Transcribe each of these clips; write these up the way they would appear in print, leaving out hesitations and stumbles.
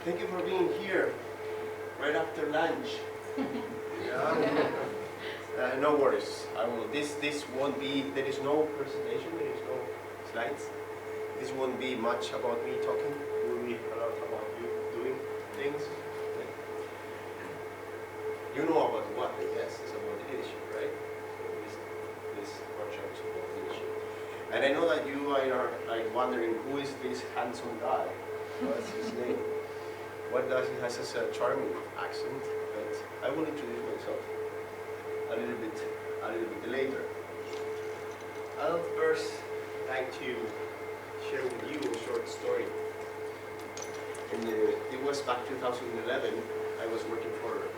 Thank you for being here right after lunch. Yeah. No worries. I will. This won't be. There is no presentation. There is no slides. This won't be much about me talking. It will be a lot about you doing things. You know about what? Yes, it's about leadership, right? This workshop is about leadership. And I know that you are like wondering who is this handsome guy? What's his name? What does he has such a charming accent? But I will introduce myself a little bit later. I'll first like to share with you a short story. It was back 2011. I was working for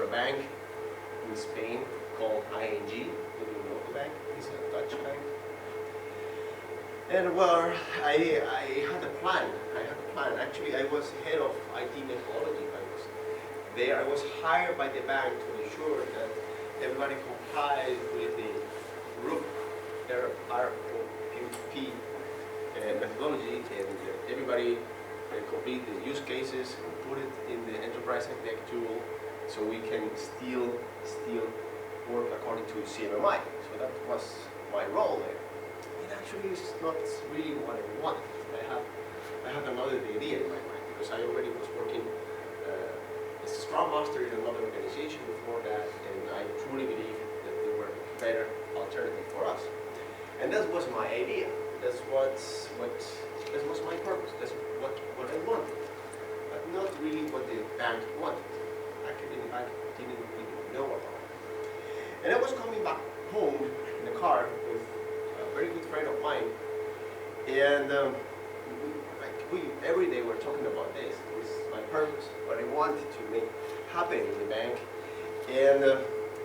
a bank in Spain called ING. Do you know the bank? It's a Dutch bank. And well, I had a plan. Actually, I was head of IT methodology. I was hired by the bank to ensure that everybody complied with the ROP methodology, and everybody complete the use cases and put it in the enterprise architect tool, so we can still work according to CMMI. So that was my role there. It actually is not really what I want. I had another idea in my mind, because I already was working as a Scrum Master in another organization before that, and I truly believe that there were better alternatives for us. And that was my idea. That was my purpose. That's what I wanted, but not really what the bank wanted. Actually, the bank didn't really know about it. And I was coming back home in the car with a very good friend of mine, and we every day were talking about this. It was my purpose, what I wanted to make happen in the bank. And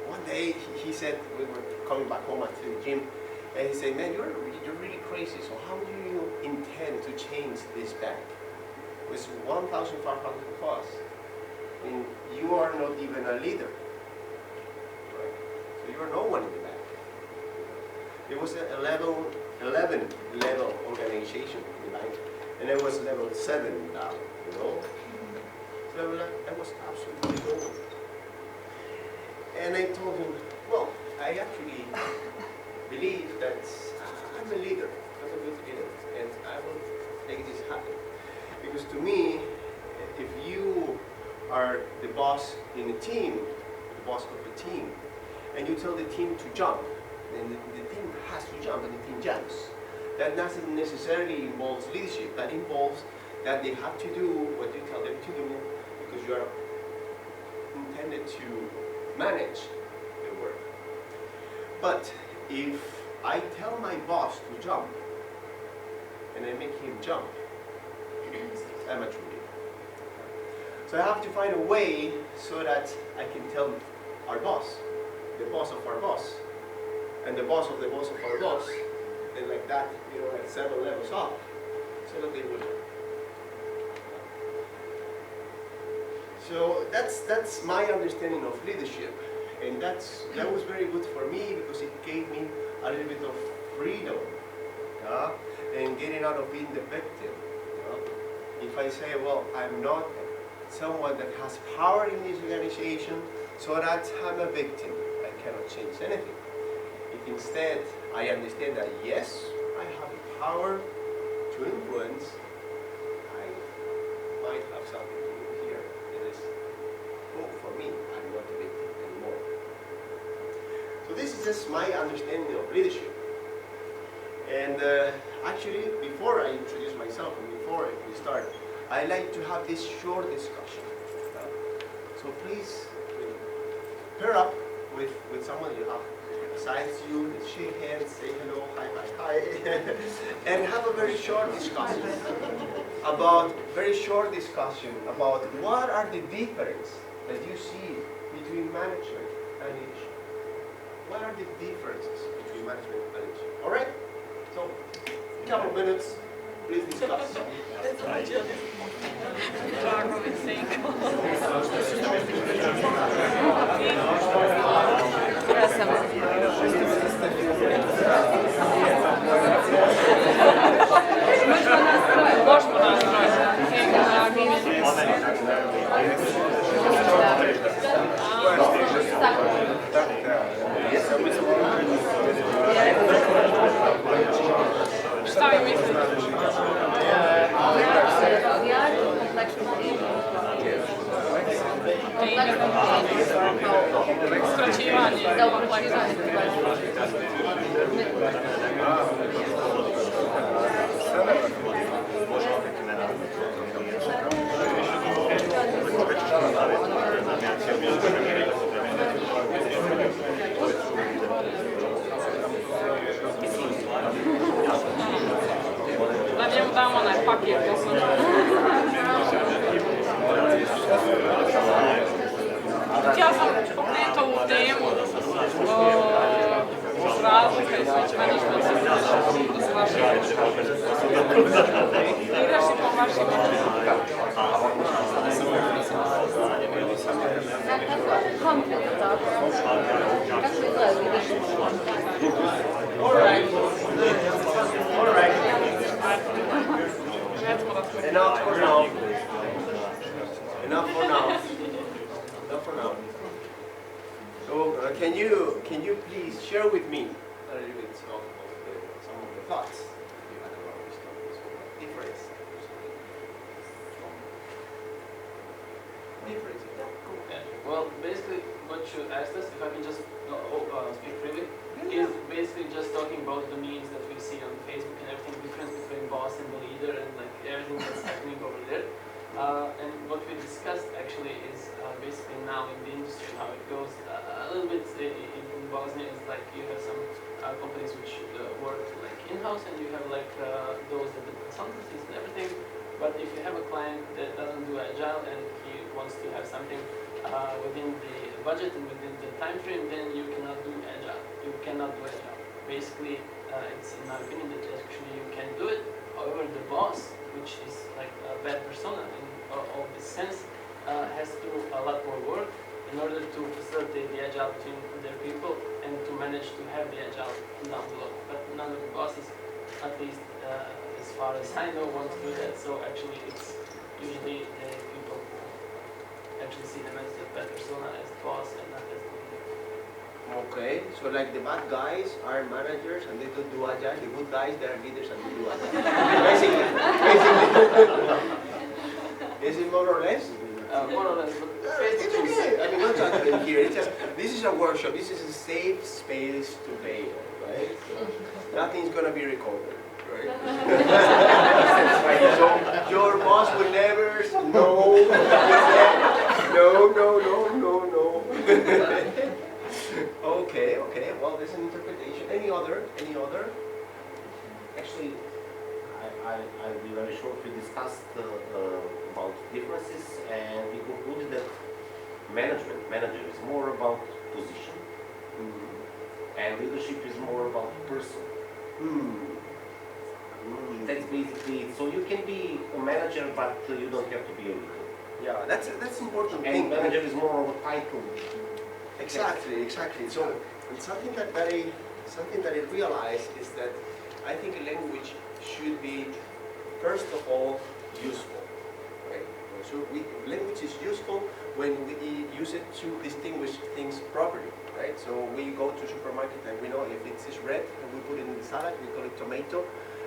one day he said, we were coming back home after the gym, and he said, "Man, you're really crazy. So how do you intend to change this bank? With 1,500 of us, I mean, you are not even a leader, right? So you are no one in the bank." It was a 11 level organization in the bank, and it was level 7 now, you know. So I was absolutely no one. And I told him, well, I actually believe that I'm a leader, I'm a good leader, and I will make this happen. Because to me, if you are the boss in a team, the boss of the team, and you tell the team to jump, then the team has to jump, and the team jumps. That doesn't necessarily involve leadership. That involves that they have to do what you tell them to do, because you are intended to manage the work. But if I tell my boss to jump, and I make him jump, I'm a true leader. So I have to find a way so that I can tell our boss, the boss of our boss, and the boss of our boss, and like that, you know, like 7 levels up, so that they will. So that's my understanding of leadership, and that was very good for me, because it gave me a little bit of freedom, and getting out of being the victim. If I say, well, I'm not someone that has power in this organization, so that I'm a victim, I cannot change anything. If instead I understand that yes, I have the power to influence, I might have something to do here. It is, oh, for me, I'm not a victim anymore. So this is just my understanding of leadership. And actually, before I introduce myself and before we start, I like to have this short discussion. So please pair up with someone you have besides you, shake hands, say hello, hi, and have a very short discussion about what are the differences that you see between management and leadership. What are the differences between management and leadership? All right. So, a couple of minutes, please discuss. Možemo nastrojiti. Da njemu damo onaj paket poslovno. Ja sam pokrenuta ovu temu razlika između management i s vašim leadershipom, vašim Enough for now. Enough for now. Enough for now. So, can you please share with me a little bit of some of the thoughts you had about this topic? Difference. Difference. Yeah. Well, basically, what you asked us, if I can just speak freely, is basically just talking about the memes that we see on Facebook and everything, difference between boss and the leader and like everything that's happening over there. And what we discussed actually is basically now in the industry how it goes a little bit in Bosnia is like you have some companies which work like in-house and you have like those that do consultancies and everything. But if you have a client that doesn't do Agile and he wants to have something within the budget and within the time frame, then you cannot do Agile. You cannot do Agile. Basically, it's in my opinion that actually you can do it. However, the boss, which is like a bad persona in all this sense, has to do a lot more work in order to facilitate the Agile between their people and to manage to have the Agile down below. But none of the bosses, at least as far as I know, want to do that. So actually, it's usually the people who actually see them as the bad persona, as the boss, and not as the leader. Okay, so like the bad guys are managers and they don't do Agile, the good guys they are leaders and they do Agile. basically. Is it more or less? More or less, but It's okay. I mean, not judgment here. It's just, this is a workshop. This is a safe space to fail, right? So nothing's gonna be recorded, right? So your boss will never know. No. Okay. Well, there's an interpretation. Any other? Actually, I'll be very short. We discussed about differences, and we concluded that manager is more about position, and leadership is more about person. That's basically it. So you can be a manager, but you don't have to be a leader. Yeah, that's important And thing. manager is more of a title. Exactly. So something that I realized is that I think a language should be, first of all, useful. Right? So language is useful when we use it to distinguish things properly. Right? So we go to supermarket and we know if it is red and we put it in the salad, we call it tomato,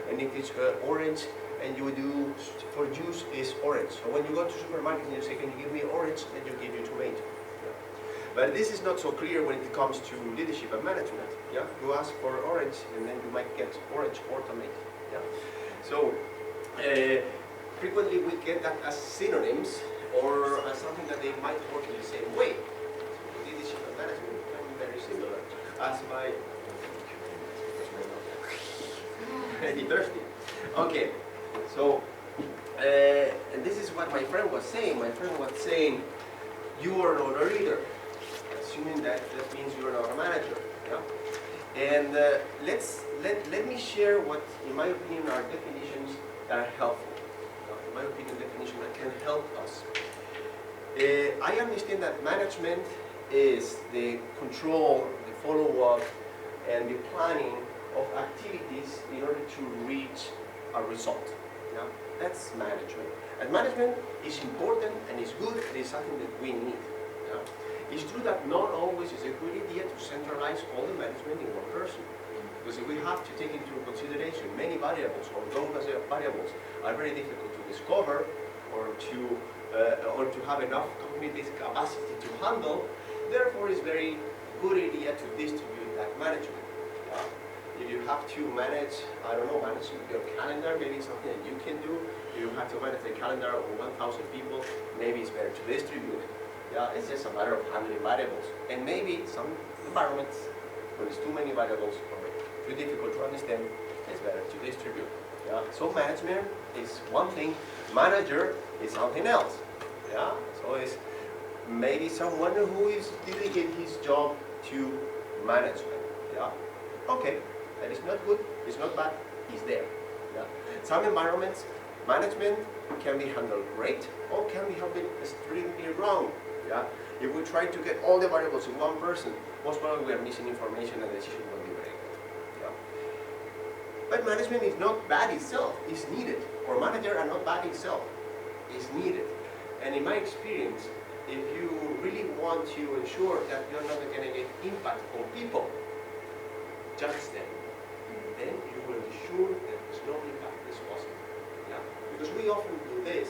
and if it's orange and you do for juice is orange. So when you go to supermarket and you say, can you give me orange, then you give you tomato. But this is not so clear when it comes to leadership and management. Yeah, you ask for orange, and then you might get orange or tomato. Yeah, so frequently we get that as synonyms or as something that they might work in the same way. Leadership and management can be very similar. As my very thirsty. Okay, so and this is what my friend was saying. My friend was saying, you are not a leader. Assuming that means you're not a manager. Yeah? And let me share what, in my opinion, are definitions that are helpful. In my opinion, definitions that can help us. I understand that management is the control, the follow-up, and the planning of activities in order to reach a result. Yeah? That's management. And management is important and is good and is something that we need. Yeah? It's true that not always is a good idea to centralize all the management in one person. Because we have to take into consideration many variables, or those variables are very difficult to discover or to or to have enough cognitive capacity to handle. Therefore, it's very good idea to distribute that management. If you have to manage, I don't know, manage your calendar, maybe something that you can do. If you have to manage the calendar of 1,000 people, maybe it's better to distribute it. Yeah, it's just a matter of handling variables. And maybe some environments, when it's too many variables or too difficult to understand, it's better to distribute. Yeah, so management is one thing, manager is something else. Yeah, so it's maybe someone who is dedicating his job to management. Yeah, okay, that is not good, it's not bad, it's there. Yeah, some environments, management can be handled great or can be handled extremely wrong. Yeah, if we try to get all the variables in one person, most probably we are missing information and the decision will be very good. Yeah. But management is not bad itself, it's needed. Or manager are not bad itself, it's needed. And in my experience, if you really want to ensure that you're not going to get impact on people, judge them. Then you will ensure that there's no impact is possible. Yeah? Because we often do this.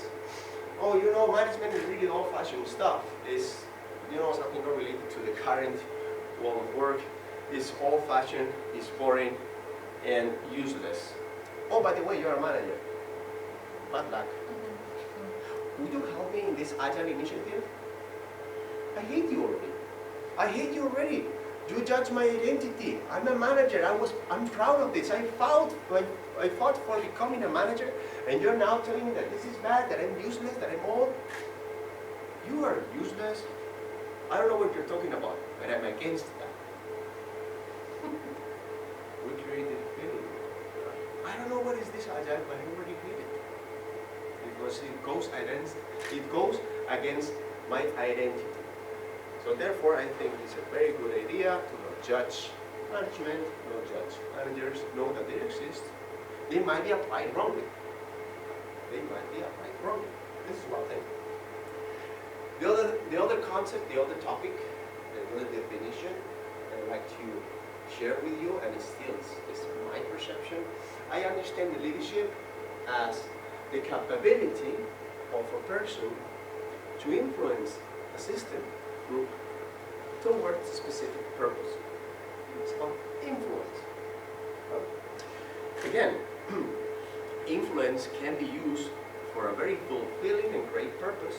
Oh, you know, management is really old-fashioned stuff. It's, you know, something not related to the current world of work. It's old-fashioned, it's boring, and useless. Oh, by the way, you're a manager. Bad luck. Would you help me in this Agile initiative? I hate you already. I hate you already. You judge my identity. I'm a manager. I'm proud of this. I fought for becoming a manager, and you're now telling me that this is bad, that I'm useless, that I'm old. You are useless. I don't know what you're talking about, but I'm against that. We created feeling. I don't know what is this Agile, but I already hate it. Because it goes against my identity. So therefore, I think it's a very good idea to not judge management, not judge managers, know that they exist. They might be applied wrongly. They might be applied wrongly. This is one thing. The other concept, the other topic, the other definition that I'd like to share with you, and it's my perception. I understand the leadership as the capability of a person to influence a system, group, towards a specific purpose. It's called influence. Again, influence can be used for a very fulfilling and great purpose,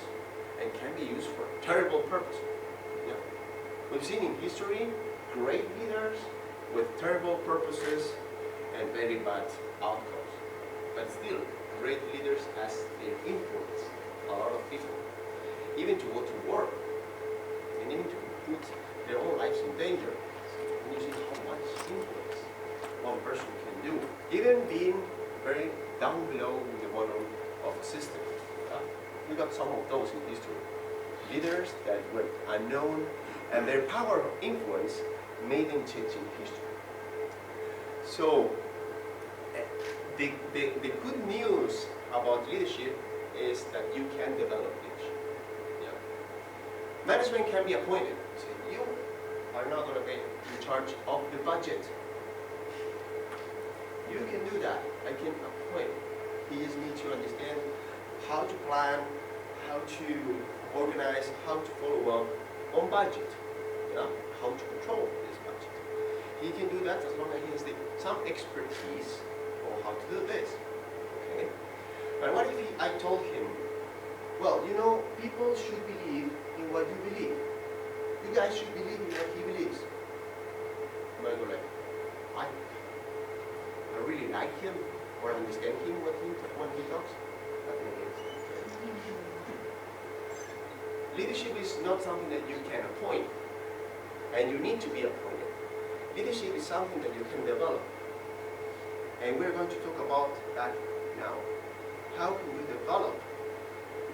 and can be used for a terrible purpose. Yeah. We've seen in history great leaders with terrible purposes and very bad outcomes. But still, great leaders has their influence a lot of people, even to go to war, and even to put their own lives in danger. And you see how much influence one person can do, even being very down below in the bottom of a system. We got some of those in history. Leaders that were unknown, and their power of influence made them change in history. So, the good news about leadership is that you can develop leadership. Yeah. Management can be appointed. So you are not going to be in charge of the budget. You can do that. I can appoint. You just need to understand how to plan, how to organize, how to follow up on budget. Yeah? How to control this budget. He can do that as long as he has some expertise on how to do this. Okay? But what if I told him, well, you know, people should believe in what you believe. You guys should believe in what he believes. Am I going to I really like him or understand him when he talks? Nothing against him. Leadership is not something that you can appoint, and you need to be appointed. Leadership is something that you can develop, and we're going to talk about that now. How can you develop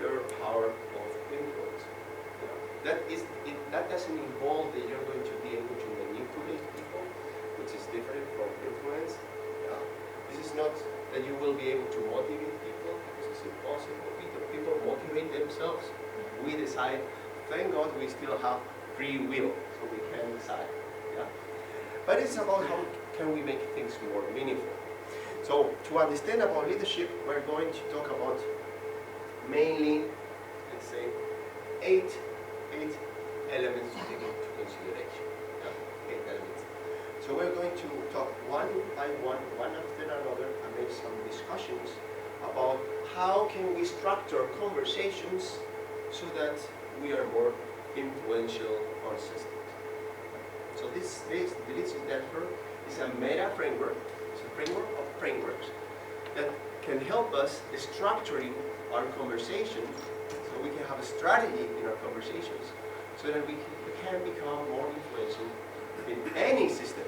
your power of influence? That doesn't involve that you're going to be able to manipulate people, which is different from influence. This is not that you will be able to motivate people, because it's impossible. People motivate themselves. We decide, thank God we still have free will, so we can decide. Yeah? But it's about how can we make things more meaningful. So to understand about leadership, we're going to talk about mainly, let's say, eight elements to take into consideration. Yeah, 8 elements. So we're going to talk one by one after another, and make some discussions about how can we structure conversations so that we are more influential on systems. So this the LeadershipDancefloor is a meta framework. It's a framework of frameworks that can help us structuring our conversations, so we can have a strategy in our conversations, so that we can become more influential in any system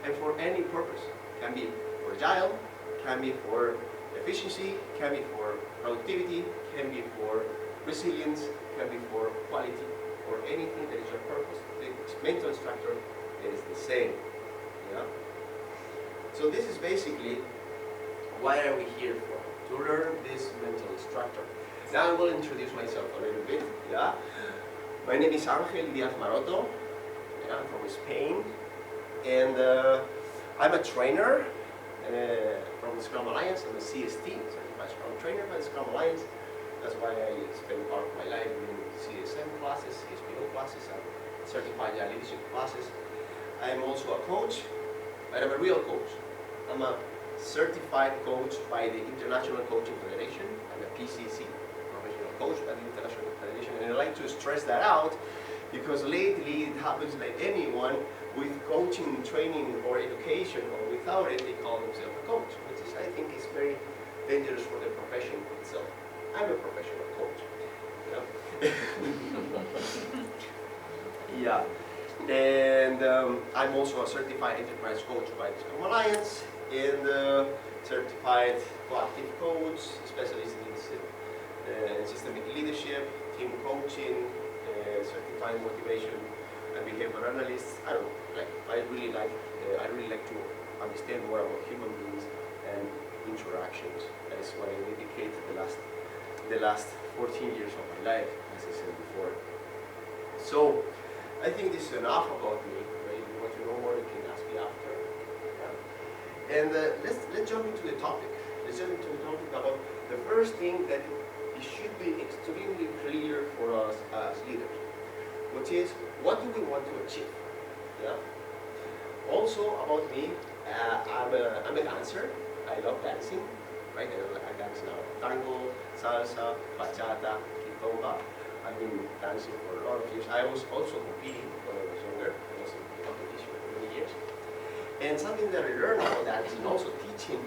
and for any purpose. Can be for Agile, can be for efficiency, can be for productivity, can be for resilience, can be for quality, or anything that is your purpose. The mental structure is the same. Yeah? So this is basically what are we here for? To learn this mental structure. Now I will introduce myself a little bit. Yeah? My name is Angel Diaz Maroto. Yeah, I'm from Spain. And I'm a trainer from the Scrum Alliance. I'm a CST, Certified Scrum Trainer by the Scrum Alliance. That's why I spend part of my life doing CSM classes, SPO classes, and Certified Agile Leadership classes. I'm also a coach, but I'm a real coach. I'm a certified coach by the International Coaching Federation. I'm a PCC, professional coach by the International Federation. And I like to stress that out because lately it happens like anyone with coaching, training, or education, or without it, they call themselves a coach, which is, I think, is very dangerous for the profession itself. I'm a professional coach. Yeah. And I'm also a certified enterprise coach by the Scrum Alliance, and certified proactive coach, specialist in systemic leadership, team coaching, certified motivation and behavior analyst. I really like to understand more about human beings and interactions. That is what I dedicated the last 14 years of my life, as I said before. So I think this is enough about me. If you want to know more, you can ask me after. Yeah. And let's jump into the topic. Let's jump into the topic about the first thing that it should be extremely clear for us as leaders, which is, what do we want to achieve? Yeah. Also about me, I'm a dancer. I love dancing. Right? I dance now tango, salsa, bachata, kitomba. I've been dancing for a lot of years. I was also competing when I was younger. I was in competition for many years. And something that I learned about dancing, also teaching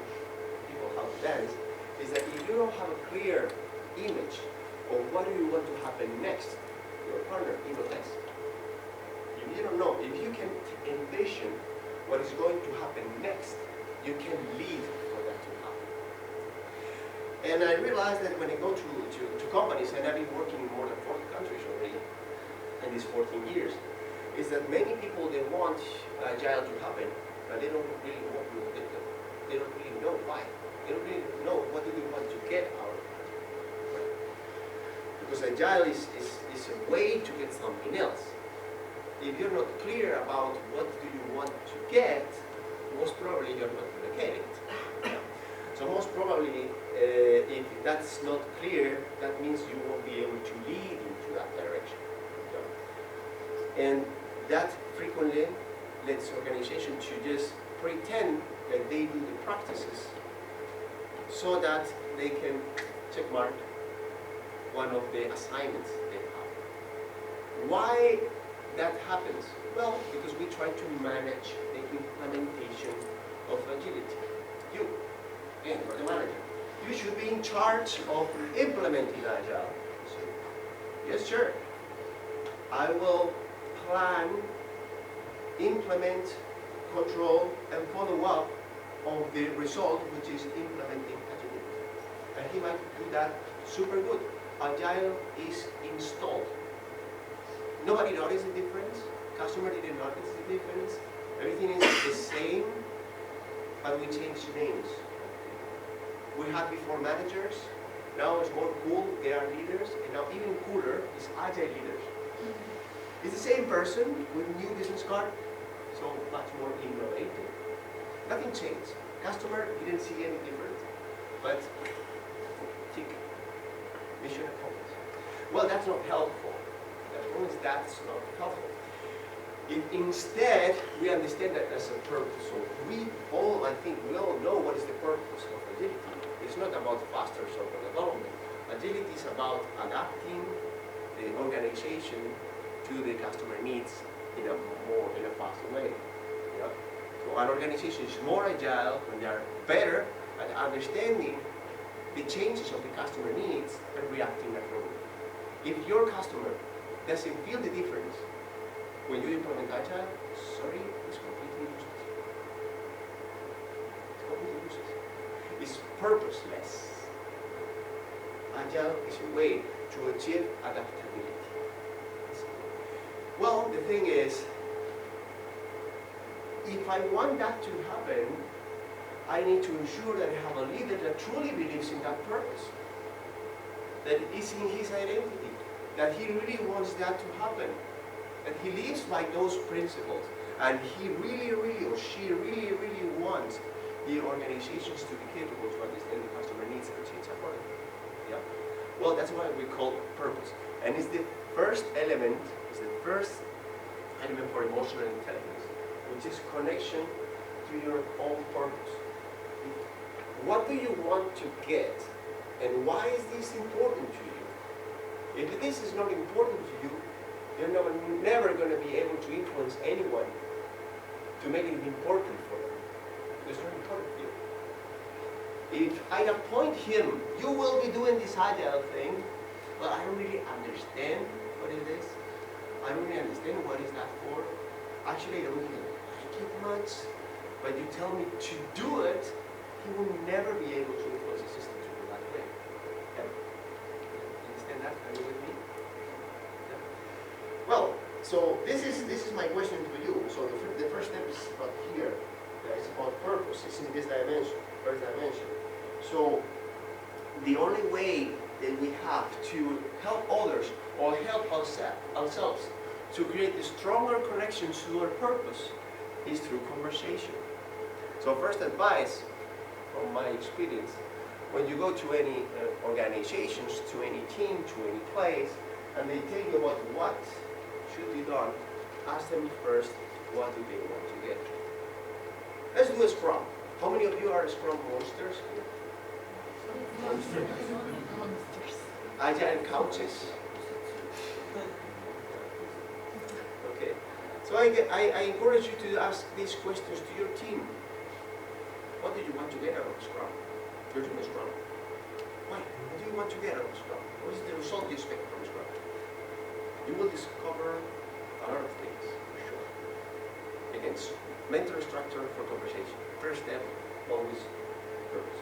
people how to dance, is that if you don't have a clear image of what do you want to happen next, your partner, even less. If you don't know, if you can envision what is going to happen next, you can lead for that to happen. And I realized that when I go to companies, and I've been working in more than 40 countries already in these 14 years, is that many people, they want Agile to happen, but they don't really know why. They don't really know what do they want to get out of it. Right? Because Agile is a way to get something else. If you're not clear about what do you want to get, most probably you're not going to get it. So most probably, if that's not clear, that means you won't be able to lead into that direction. And that frequently lets organizations to just pretend that they do the practices so that they can check mark one of the assignments they have. Why that happens? Well, because we try to manage the implementation of agility. You are the manager. You should be in charge of implementing Agile. So, yes, sure. I will plan, implement, control, and follow up on the result, which is implementing agility. And he might do that super good. Agile is installed. Nobody noticed the difference. Customer didn't notice the difference. Everything is the same, but we changed names. We had before managers. Now it's more cool. They are leaders, and now even cooler is agile leaders. It's the same person with new business card, so much more innovative. Nothing changed. Customer didn't see any difference, but tick. mission accomplished. Well, that's not helpful. That's not helpful. If instead we understand that as a purpose, so we all, I think, we all know what is the purpose of agility. It's not about faster software development. Agility is about adapting the organization to the customer needs in a faster way. Yeah? So an organization is more agile when they are better at understanding the changes of the customer needs and reacting accordingly. If your customer doesn't feel the difference when you implement Agile, sorry, it's completely useless. It's completely useless. It's purposeless. Agile is a way to achieve adaptability. Well, the thing is, if I want that to happen, I need to ensure that I have a leader that truly believes in that purpose, that it is in his identity, that he really wants that to happen, that he lives by those principles, and he really, or she really wants the organizations to be capable to understand the customer needs and change accordingly. Yeah. Well, that's what we call purpose, and it's the first element. It's the first element for emotional intelligence, which is connection to your own purpose. What do you want to get, and why is this important to you? If this is not important to you, you're never going to be able to influence anyone to make it important for them. It's not important to you. If I appoint him, you will be doing this Agile thing, but I don't really understand what it is. I don't really understand what is that for. Actually, I don't really like it much, but you tell me to do it, he will never be able to influence the system to do that way. Okay? Understand that? Are you with me? Yeah. Well, so this is my question to you. So the first step is about here. It's about purpose. It's in this dimension, first dimension. So the only way that we have to help others or help ourselves to create a stronger connections to our purpose is through conversation. So first advice, from my experience, when you go to any organizations, to any team, to any place, and they tell you about what should be done, ask them first, what do they want to get? Let's do a Scrum. How many of you are Scrum monsters? Agile coaches? Okay. So I encourage you to ask these questions to your team. What do you want to get out of Scrum? You're doing Scrum. Why? What do you want to get out of Scrum? What is the result you expect from Scrum? You will discover a lot of things, for sure. Again, mentor structure for conversation. First step, always purpose.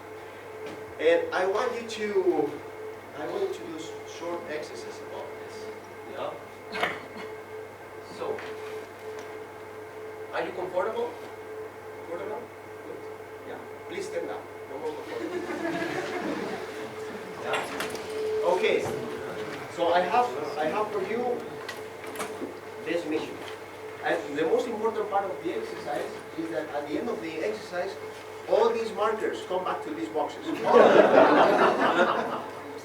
And I want you to do short exercises about this. Yeah? So, are you comfortable? Comfortable? Good. Yeah. Please stand up. No more comfortable. Yeah. Okay. So I have for you this mission. And the most important part of the exercise is that at the end of the exercise, all these markers come back to these boxes.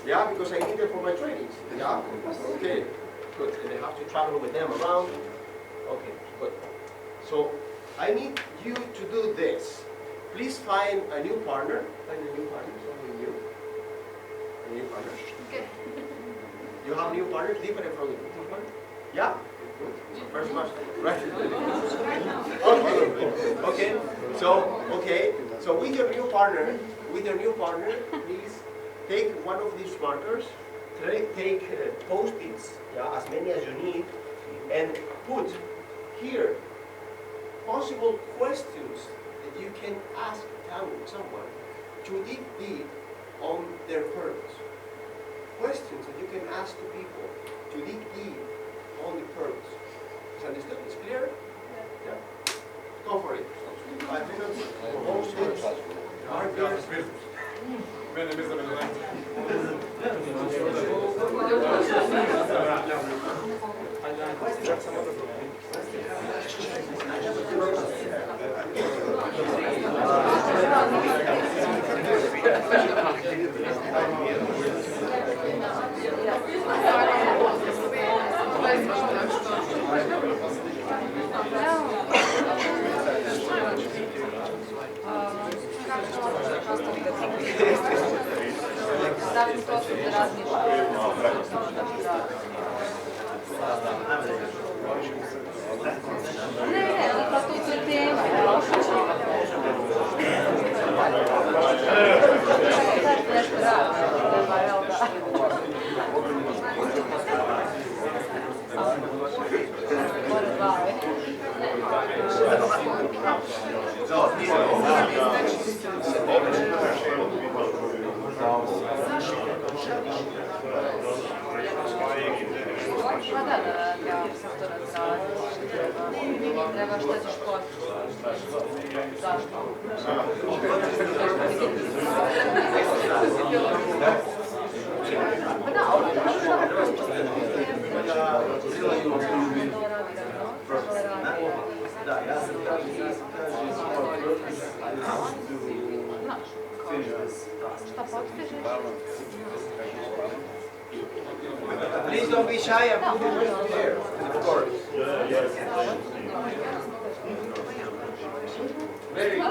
Yeah, because I need them for my trainings. Yeah? Okay, good. And I have to travel with them around. Okay, good. So I need you to do this. Please find a new partner. Find a new partner, something new. A new partner. Okay. You have new partners, different from the new partner? Yeah? Good. So first one, right? Okay. So with your new partner, please take one of these markers, take post-its, yeah, as many as you need, and put here possible questions that you can ask someone to dig deep on their purpose. Questions that you can ask to people to dig deep on the purpose. Is understood? It's clear? Yeah. Go for it. 5 minutes. Post-its. Markers. sam to što se razmišljam. Ne, ali pa tu se tema. Nešto radi, treba, jel da? More glave. Pa da, treba sektor razraditi, treba šta ćeš postići. Zašto? Pa da, ovo je što Da, ja sam tražio, šta postižeš? Please don't be shy and put it right there, of course. Very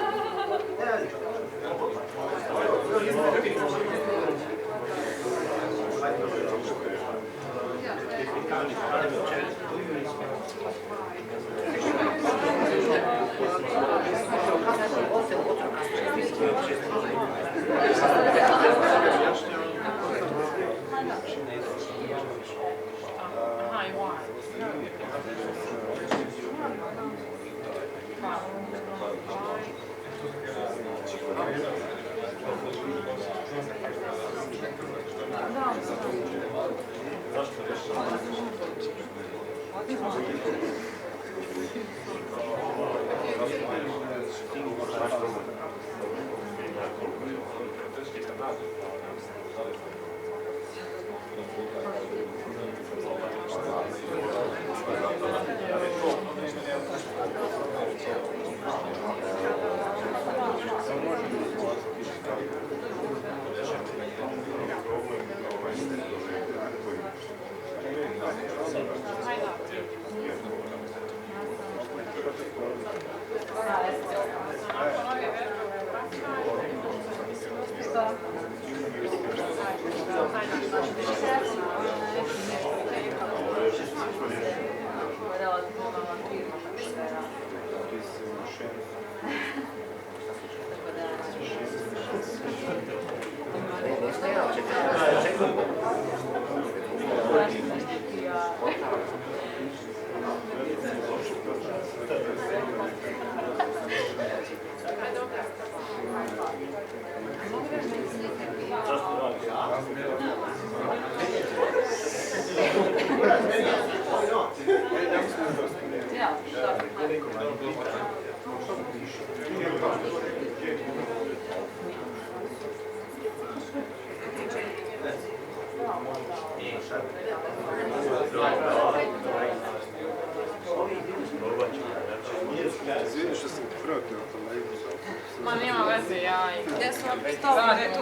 Ma nema veze, ja i... Gdje su vam stavili tu?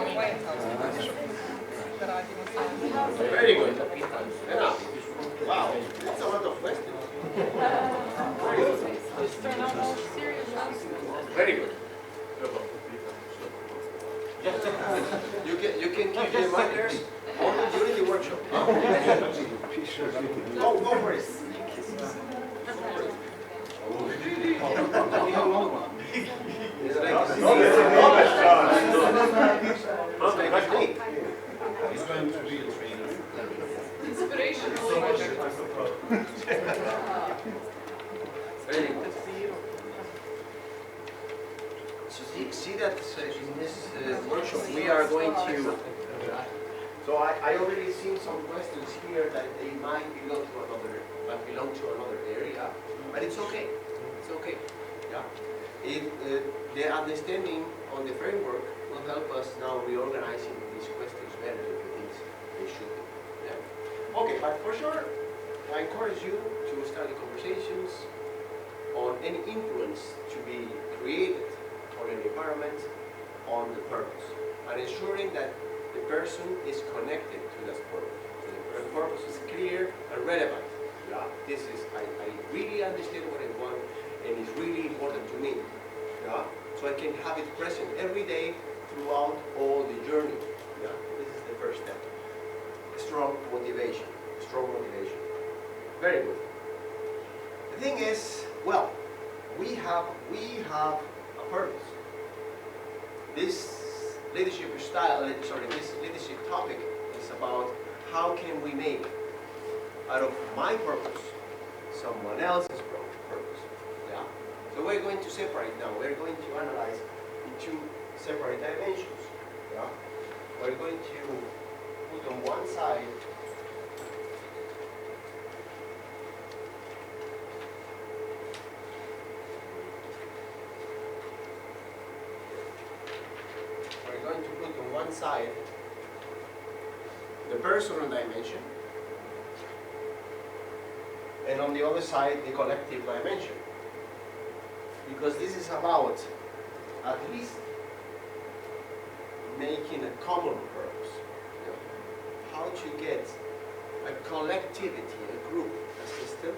Very good. Yeah. Wow, that's a lot of questions. Very good. You can keep the markers only during the workshop. Go for it. Very good. So see that in this workshop we are going to. So I already seen some questions here that they might belong to another area, but it's okay. It's okay. Yeah. The understanding on the framework will help us now reorganizing these questions better to the things they should be. Yeah. Okay, but for sure, I encourage you to start the conversations on any influence to be created on an environment on the purpose, and ensuring that the person is connected to that purpose. So the purpose is clear and relevant. Yeah, this is, I really understand what I want, and it's really important to me. Yeah, so I can have it present every day throughout all the journey. Yeah, this is the first step. Strong motivation. Strong motivation. Very good. The thing is, well, we have a purpose. This leadership style, this leadership topic is about how can we make out of my purpose someone else's purpose. Yeah. So we're going to separate now. We're going to analyze in two separate dimensions. Yeah. We're going to put on one side the personal dimension, and on the other side the collective dimension, because this is about at least making a common purpose. You know, how to get a collectivity, a group, a system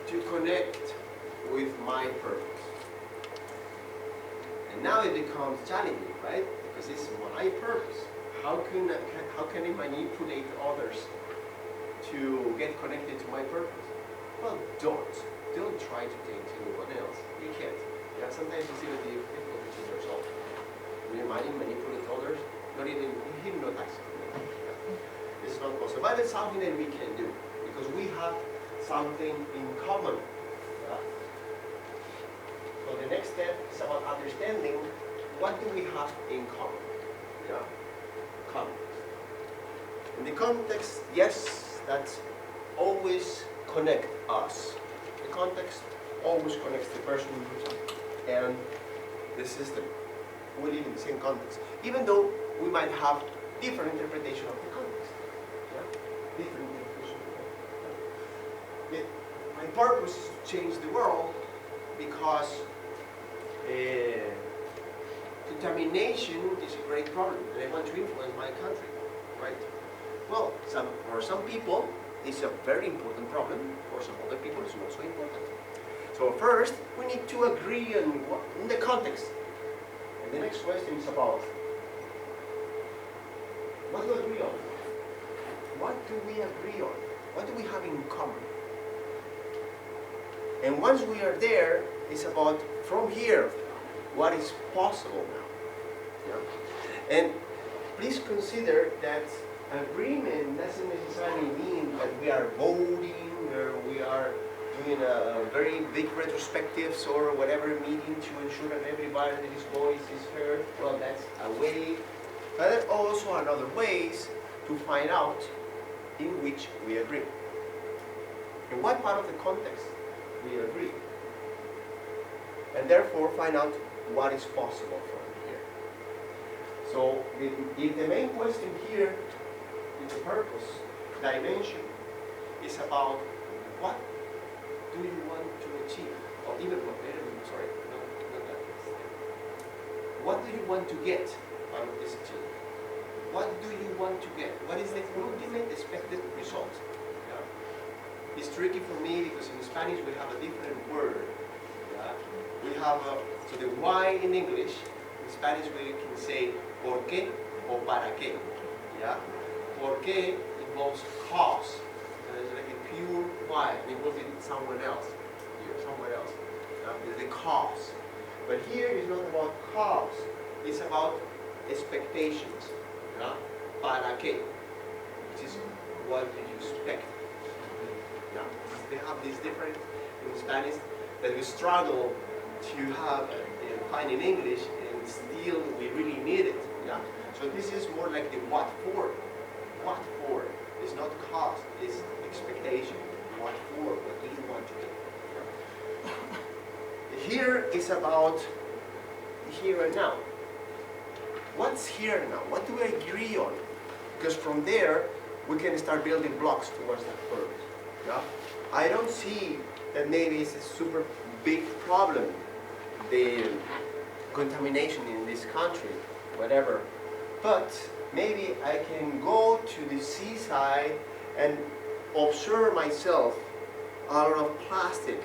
to connect with my purpose. And now it becomes challenging, right? Because it's my purpose. How can I manipulate others to get connected to my purpose? Well, don't try to take anyone else. You can't. Yeah, sometimes it's even difficult to teach yourself. You manipulate others, not even hypnotize them. Yeah. It's not possible, but it's something that we can do because we have something in common. Yeah. So the next step is about understanding what do we have in common. Yeah. Common. In the context, yes, that's always connect us. The context always connects the person and the system. We live in the same context, even though we might have different interpretation of the context. Yeah? Different interpretation of the context. My purpose is to change the world because contamination is a great problem, and I want to influence my country, right? Well, for some people, it's a very important problem. For some other people, it's not so important. So first, we need to agree on in the context. And the next question is about what do we agree on? What do we agree on? What do we have in common? And once we are there, it's about from here, what is possible now. Yeah? And please consider that agreement doesn't necessarily mean that we are voting or we are doing a very big retrospectives or whatever meeting to ensure that everybody's voice is heard. Well, that's a way. But there are also another ways to find out in which we agree. In what part of the context we agree. And therefore find out what is possible from here. So if the main question here in the purpose dimension is about what do you want to achieve? Or even what, sorry, not that. What do you want to get out of this achievement? What do you want to get? What is the ultimate expected result? Yeah. It's tricky for me because in Spanish we have a different word. Yeah. We have so the why in English, in Spanish we can say por qué or para qué. Yeah. Por qué involves cause. It's like a pure why, and involving someone else. Here, somewhere else. The cause. But here it's not about cause. It's about expectations. Yeah? Para qué, which is what do you expect. Yeah? They have this different in Spanish that we struggle to have find in English, and still we really need it. Yeah? So this is more like the what for. What for? It's not cause, it's expectation. What for? What do you want to get? Yeah? Here is about here and now. What's here now? What do we agree on? Because from there, we can start building blocks towards that purpose. Yeah? I don't see that maybe it's a super big problem, the contamination in this country, whatever. But maybe I can go to the seaside and observe myself a lot of plastic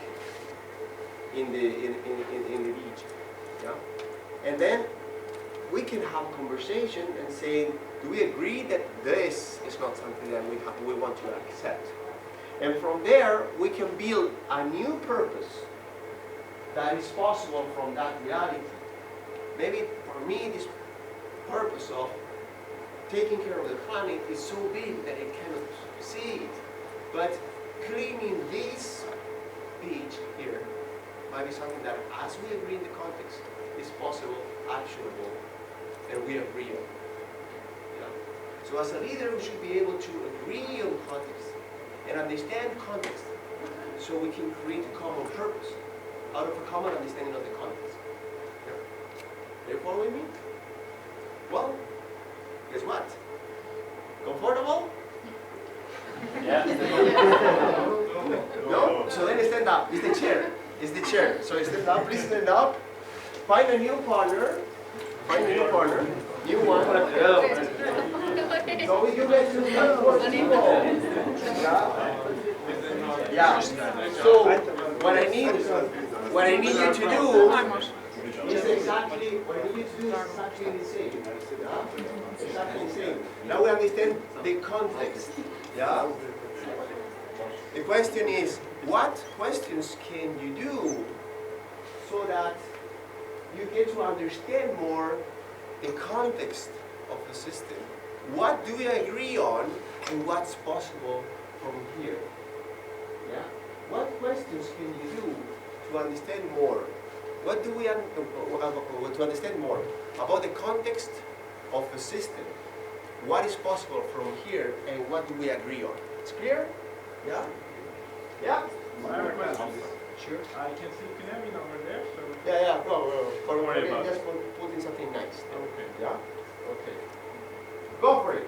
in the beach. Yeah? And then we can have a conversation and say, do we agree that this is not something that we want to accept? And from there, we can build a new purpose that is possible from that reality. Maybe for me, this purpose of taking care of the planet is so big that I cannot see it. But cleaning this beach here might be something that, as we agree in the context, is possible, actionable, and we agree on. Yeah? So as a leader, we should be able to agree on context and understand context so we can create a common purpose out of a common understanding of the context. Yeah? Are you following me? Well, guess what? Comfortable? Yeah. No? So then stand up. It's the chair. It's the chair. So stand up. Please stand up. Find a new partner. Find a new partner. New one. So you guys will have 4 people. Yeah. Yeah. So what I need you to do is exactly what I need you to do is exactly the same. Yeah? Exactly the same. Now we understand the context. Yeah? The question is, what questions can you do so that you get to understand more the context of the system? What do we agree on and what's possible from here? Yeah? What questions can you do to understand more? What do we to understand more about the context of the system? What is possible from here and what do we agree on? It's clear? Yeah? Yeah? I have a question. Sure. I can see Knevin over there, so... Yeah, no, Don't worry about just put in something nice. Okay. Yeah? Okay. Go for it.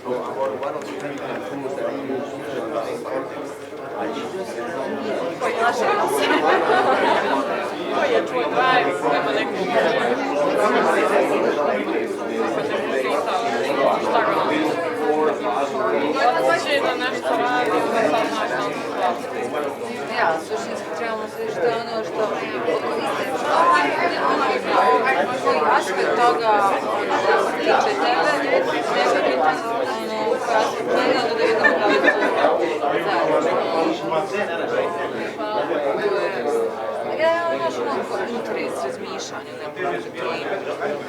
So about one of the things that you use in context. Koji je tvoj drive prema nekom šta ga odluči da nešto radi, da sad znaš na situaciju. Ja, suštinski trebamo slišiti ono što koji aspekt toga tiče tebe, neka bitan koji aspekt mene, onda da vidimo da li to zajedno. Ja imaš interes razmišljanja, ne možem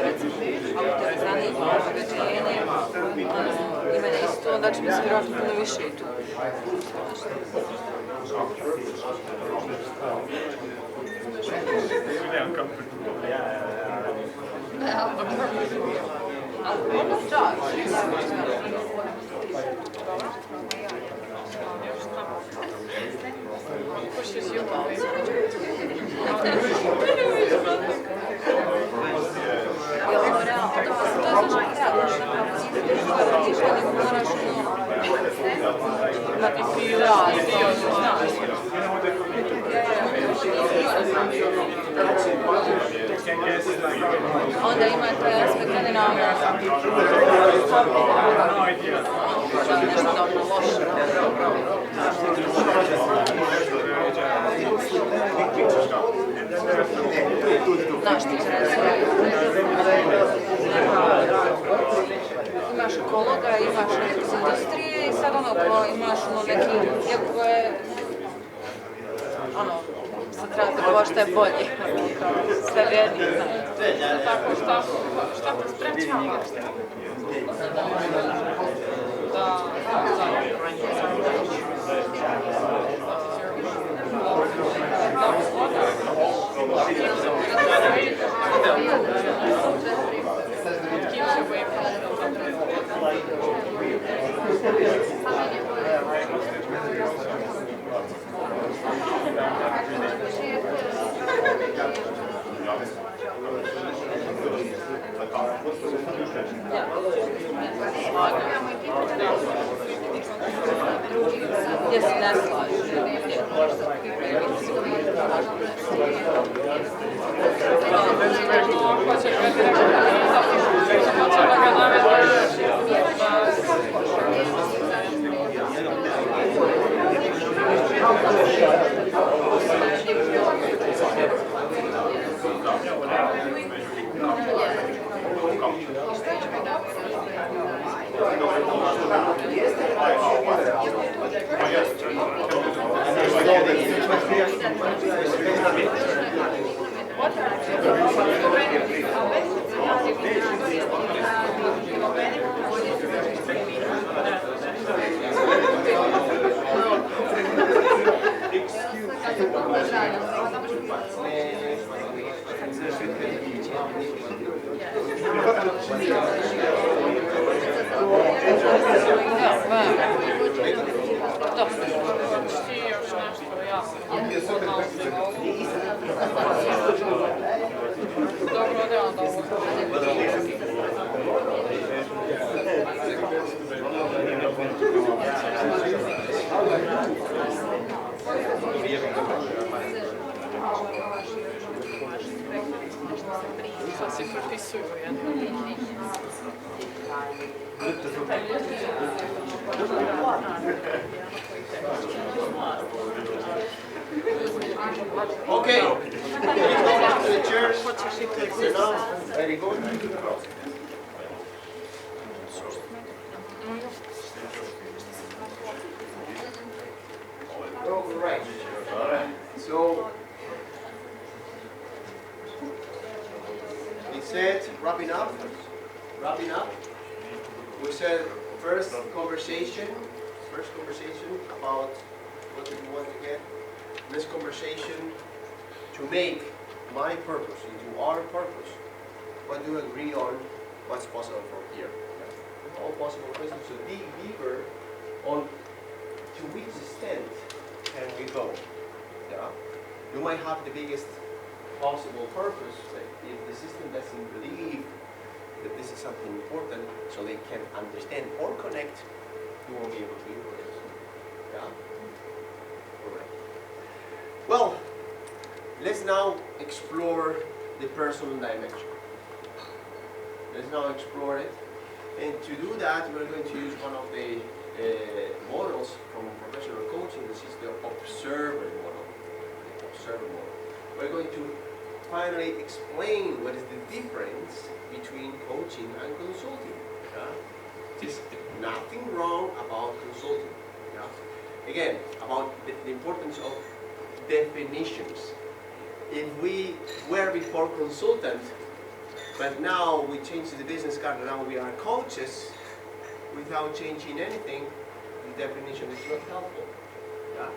recimo, ako te zanima zagađenje, i mene isto, onda će mi se vjerojatno puno više i tu. Ono da, Pušiš ljubav. je ovo realno, to znači da moraš napraviti moraš imati feel, znaš. Onda imate aspekt generalno nešto dobro loše. Znaš ti imaš ekologa, imaš nekog iz industrije i sad ono ko imaš ono neki, iako je ono, sad treba da govoš što je bolje, sve vjerni, znaš. Tako, šta te sprečava? Da, gdje se ne slažu. hoće ga direktno hoće da ga navedeš. Ti još nešto jako dobro, da ovo. Sad si prepisuju jedno. Okay. Please go back to the chairs. Sit down. Very good. All right. So we said wrapping up. We said first conversation about what do you want to get. This conversation to make my purpose into our purpose. What do you agree on? What's possible from here? All possible questions to dig deeper on to which extent can we go? Yeah, you might have the biggest possible purpose, but if the system doesn't believe that this is something important, so they can understand or connect, you won't be able to implement. Yeah. All right. Well, let's now explore the personal dimension. Let's now explore it. And to do that, we're going to use one of the models from professional coaching. This is the observer model. The observer model. We're going to finally explain what is the difference between coaching and consulting. Yeah? There's nothing wrong about consulting. Yeah? Again, about the importance of definitions. If we were before consultant, but now we change the business card and now we are coaches, without changing anything, the definition is not helpful. Yeah?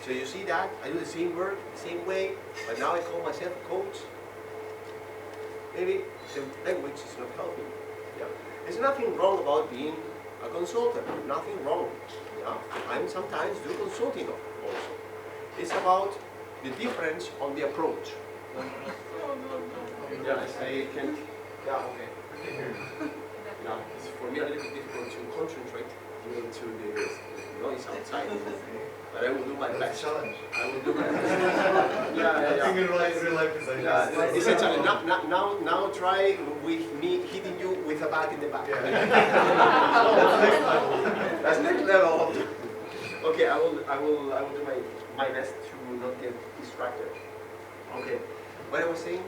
So you see that? I do the same work, the same way, but now I call myself coach. Maybe the language is not helping. Yeah? There's nothing wrong about being a consultant. Nothing wrong. Yeah? I sometimes do consulting also. It's about the difference on the approach. Yes, I can. Yeah, okay. Yeah, it's for me a little bit difficult to concentrate due to the noise outside. But I will do my best. Challenge. I will do my best. Yeah. I think in real life It's a challenge. Now try with me hitting you with a bat in the back. That's next level. Okay, I will do my best to not get distracted. Okay. What I was saying?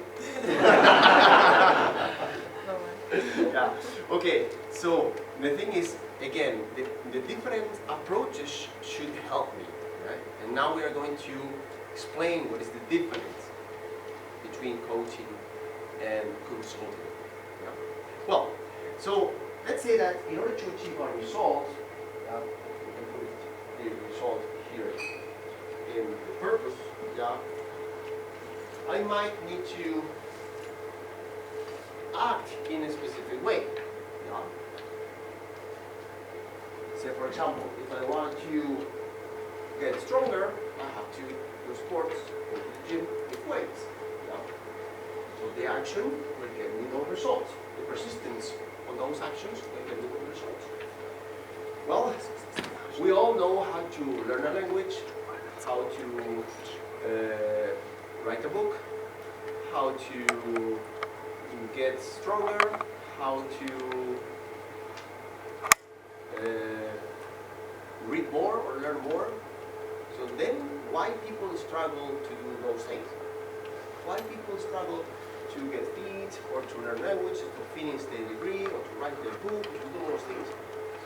Yeah. Okay. So the thing is, again, the different approaches should help me, right? And now we are going to explain what is the difference between coaching and consulting. Yeah? Well, so let's say that in order to achieve our result, we can put the result here in the purpose. Yeah. I might need to act in a specific way. Yeah? Say, for example, if I want to get stronger, I have to do sports, go to the gym, lift weights. Yeah? So the action will get me those results. The persistence on those actions will get me those results. Well, we all know how to learn a language, how to write a book, how to get stronger, how to read more or learn more. So then why people struggle to do those things? Why people struggle to get feet, or to learn language, to finish their degree, or to write their book, or to do those things.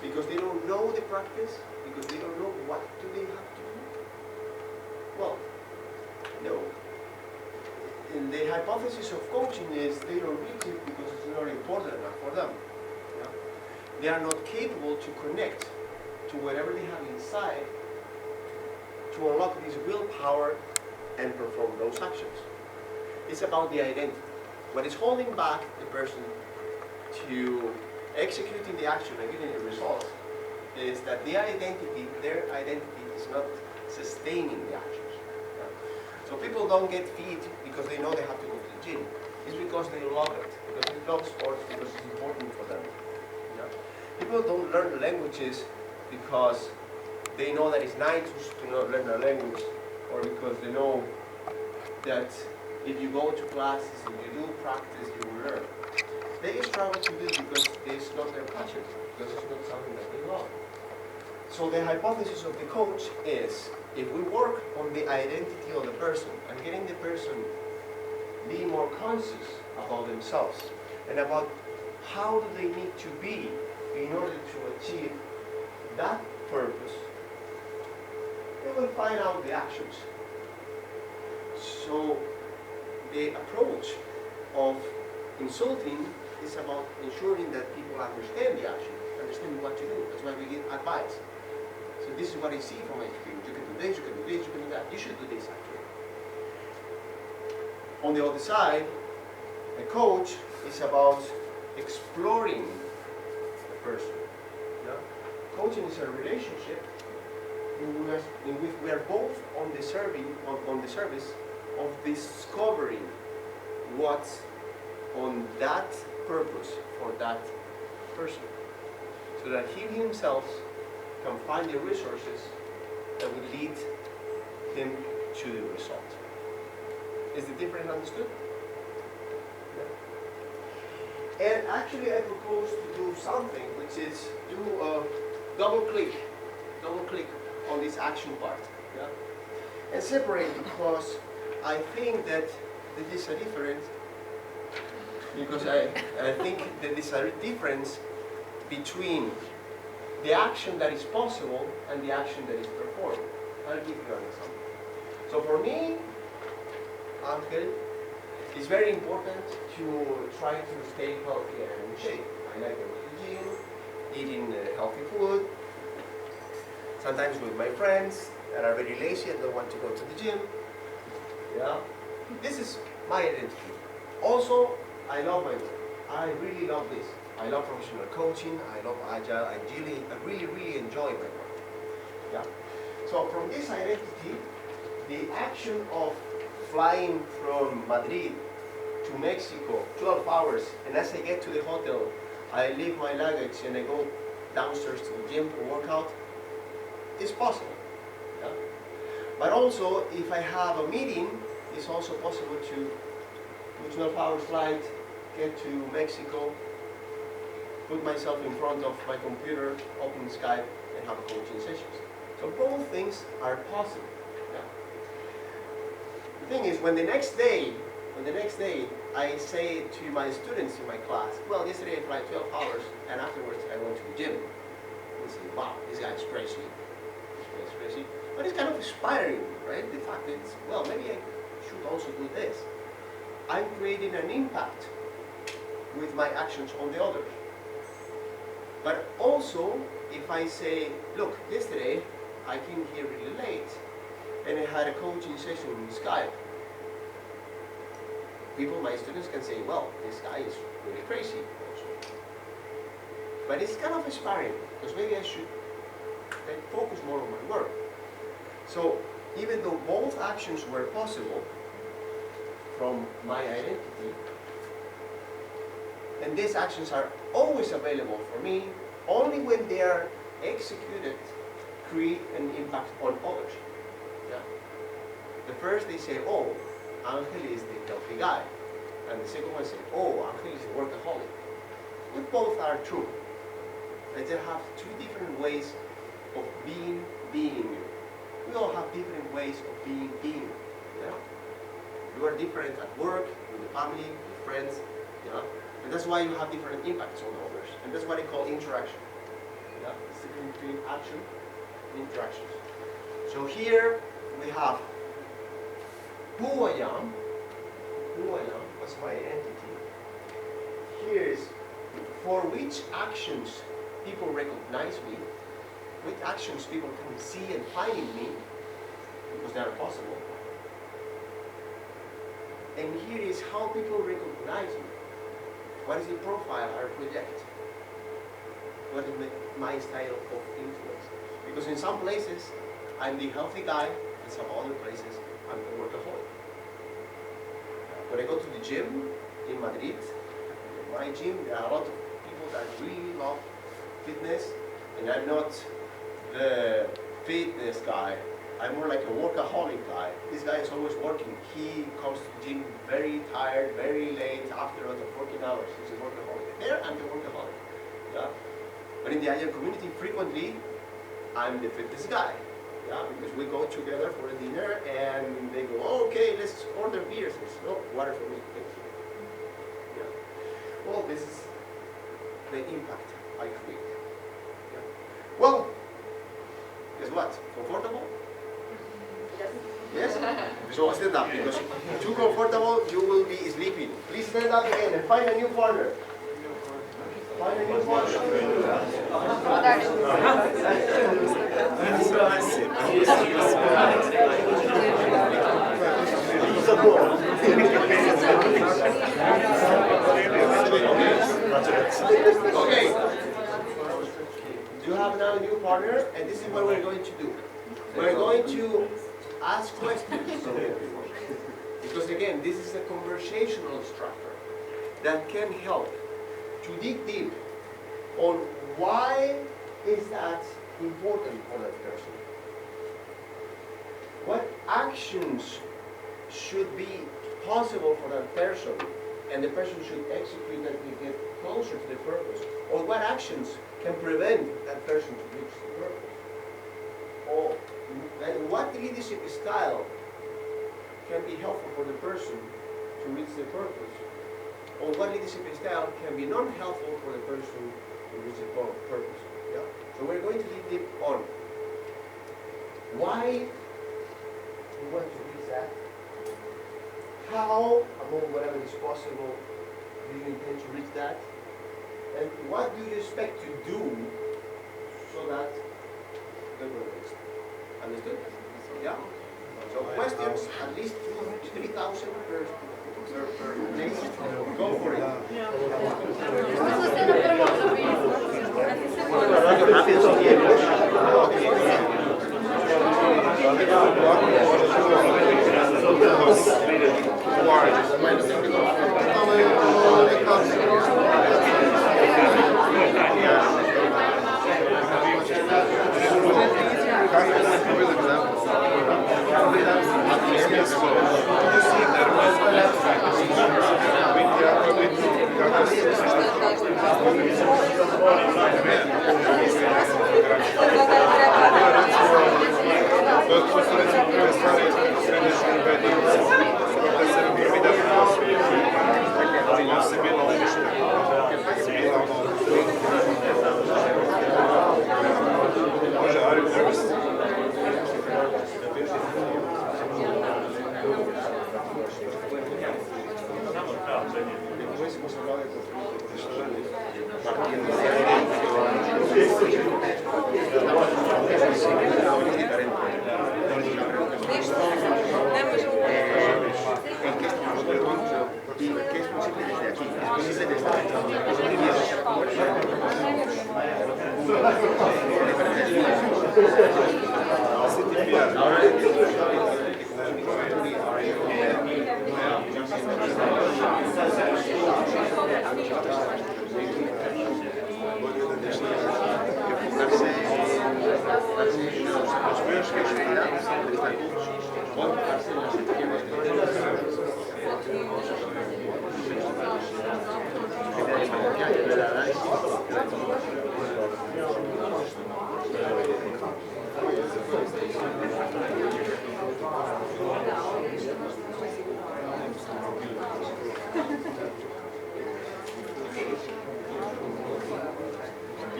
Because they don't know the practice, because they don't know what do they have to do. Well, no. And the hypothesis of coaching is they don't reach it because it's not important enough for them. Yeah? They are not capable to connect to whatever they have inside to unlock this willpower and perform those actions. It's about the identity. What is holding back the person to executing the action and getting the results is that their identity is not sustaining the actions. Yeah? So people don't get fit because they know they have to go to the gym. It's because they love it, because they love sports, because it's important for them. Yeah? People don't learn languages because they know that it's nice to not learn a language, or because they know that if you go to classes and you do practice, you will learn. They struggle to do it because it's not their passion, because it's not something that they love. So the hypothesis of the coach is, if we work on the identity of the person and getting the person being more conscious about themselves and about how do they need to be in order to achieve that purpose, they will find out the actions. So the approach of consulting is about ensuring that people understand the action, understand what to do. That's why we give advice. So this is what I see from my experience. You can do this, you can do this, you can do that. You should do this actually. On the other side, a coach is about exploring the person. Yeah? Coaching is a relationship in which we are both on the service of discovering what's on that purpose for that person, so that he himself can find the resources that will lead him to the result. Is the difference understood? Yeah. And actually I propose to do something, which is do a double click on this action part. Yeah? And separate, because I think that there is a difference, because I think that there is a difference between the action that is possible and the action that is performed. I'll give you an example. So for me, Angel, it's very important to try to stay healthy and in shape. I like going to the gym, eating healthy food, sometimes with my friends that are very lazy and don't want to go to the gym. Yeah, this is my identity. Also, I love my work. I really love this. I love professional coaching. I love Agile. I really enjoy my work. Yeah. So from this identity, the action of flying from Madrid to Mexico, 12 hours, and as I get to the hotel, I leave my luggage and I go downstairs to the gym to work out, is possible. Yeah? But also, if I have a meeting, it's also possible to do 12-hour flight, get to Mexico, put myself in front of my computer, open Skype, and have coaching sessions. So both things are possible. Yeah. The thing is, when the next day I say to my students in my class, well, yesterday I flew 12 hours, and afterwards I went to the gym. They say, wow, this guy's crazy. This guy's crazy. But it's kind of inspiring, right? The fact that, well, maybe I should also do this. I'm creating an impact with my actions on the others. But also, if I say, look, yesterday I came here really late and I had a coaching session in Skype, people, my students can say, well, this guy is really crazy also. But it's kind of inspiring, because maybe I should focus more on my work. So even though both actions were possible from my identity, and these actions are always available for me, only when they are executed, create an impact on others. Yeah? The first they say, oh, Angel is the healthy guy. And the second one say, oh, Angel is the workaholic. But both are true. They just have two different ways of being. We all have different ways of being. Yeah? You are different at work, with the family, with friends, yeah? And that's why you have different impacts on others. And that's what I call interaction. Yeah? It's the difference between action and interactions. So here we have who I am, what's my entity. Here is for which actions people recognize me, which actions people can see and find in me, because they are possible. And here is how people recognize me. What is the profile I project? What is my style of influence? Because in some places, I'm the healthy guy, in some other places, I'm the workaholic. When I go to the gym in Madrid, my gym, there are a lot of people that really love fitness, and I'm not the fitness guy. I'm more like a workaholic guy. This guy is always working. He comes to the gym very tired, very late, after a lot of working hours. He's a workaholic. There, I'm the workaholic. Yeah? But in the Agile community, frequently, I'm the fitness guy. Yeah? Because we go together for a dinner, and they go, oh, okay, let's order beers. I say, no, water for me. Yeah. Well, this is the impact I create. Yeah. Well, guess what? Comfortable? Yes? So stand up, because too comfortable, you will be sleeping. Please stand up again and find a new partner. Find a new partner. Okay. You have now a new partner, and this is what we're going to do. We're going to ask questions. Because again, this is a conversational structure that can help to dig deep on why is that important for that person. What actions should be possible for that person, and the person should execute that to get closer to the purpose, or what actions can prevent that person to reach the purpose. Or and what leadership style can be helpful for the person to reach the purpose, or what leadership style can be non-helpful for the person to reach the purpose. Yeah? So we're going to dig deep on why we want to reach that, how, among whatever is possible, do you intend to reach that, and what do you expect to do so that they will reach that. Understood? Yeah? So questions, at least 3,000 per place. Go for it.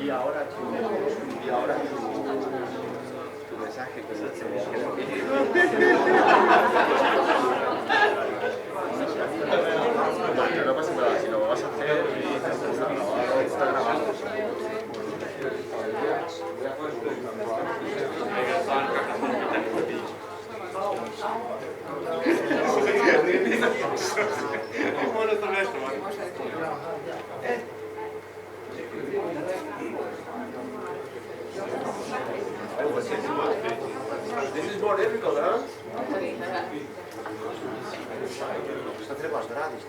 Y ahora tu mensaje que se no pasa nada, si lo vas a hacer y está grabado. This is more difficult, huh? Šta trebaš da radiš?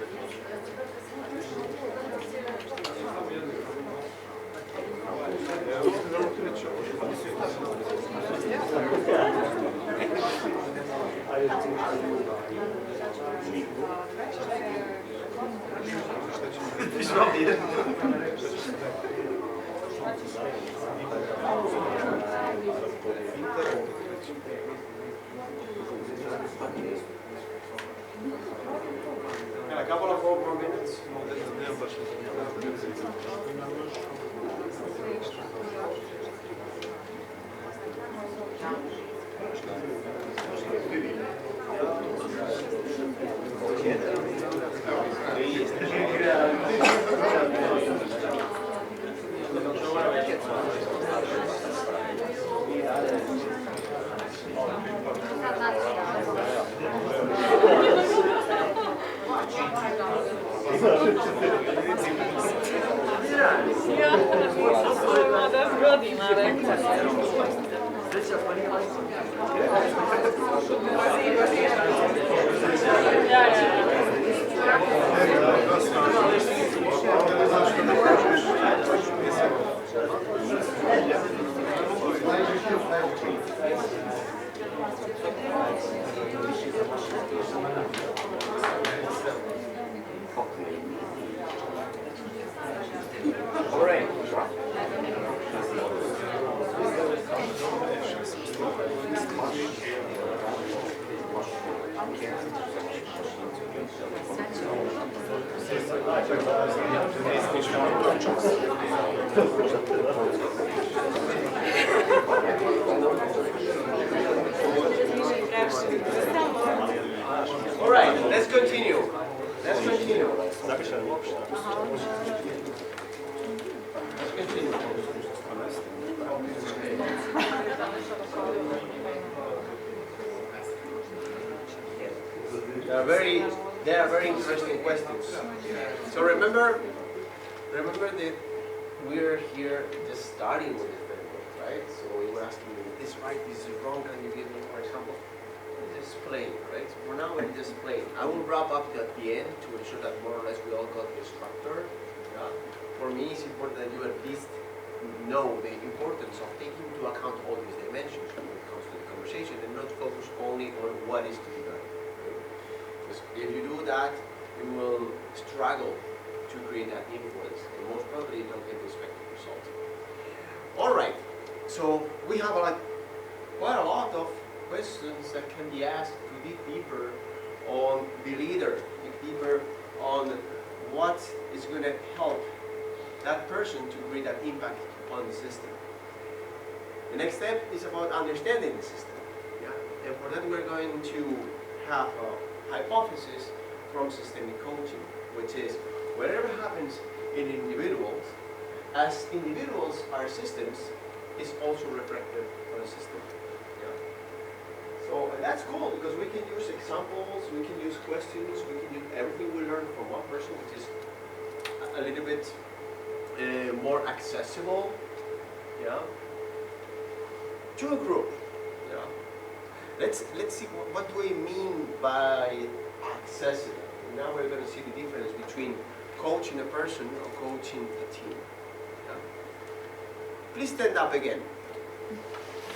Yeah, a couple of more minutes. Ja, das zgodí, Marek. All right. All right, let's continue. Let's continue. Let's continue. They are very interesting questions. So remember that we're here just starting with the framework, right? So we were asking me, this is right, this is wrong, can you give me, for example? Just plain, right? So for now, we're just plain. I will wrap up at the end to ensure that more or less we all got the structure. Yeah? For me, it's important that you at least know the importance of taking into account all these dimensions when it comes to the conversation and not focus only on what is to be done. Because if you do that, you will struggle to create that influence and most probably you don't get the expected result. All right, so we have quite a lot of questions that can be asked to dig deeper on the leader, dig deeper on what is going to help that person to create that impact on the system. The next step is about understanding the system. Yeah? And for that we're going to have a hypothesis from systemic coaching, which is whatever happens in individuals, as individuals are systems, is also reflected on the system. So and that's cool because we can use examples, we can use questions, we can use everything we learn from one person, which is a little bit more accessible, yeah, to a group. Yeah. Let's see what do we mean by accessible. Now we're going to see the difference between coaching a person or coaching a team. Yeah. Please stand up again.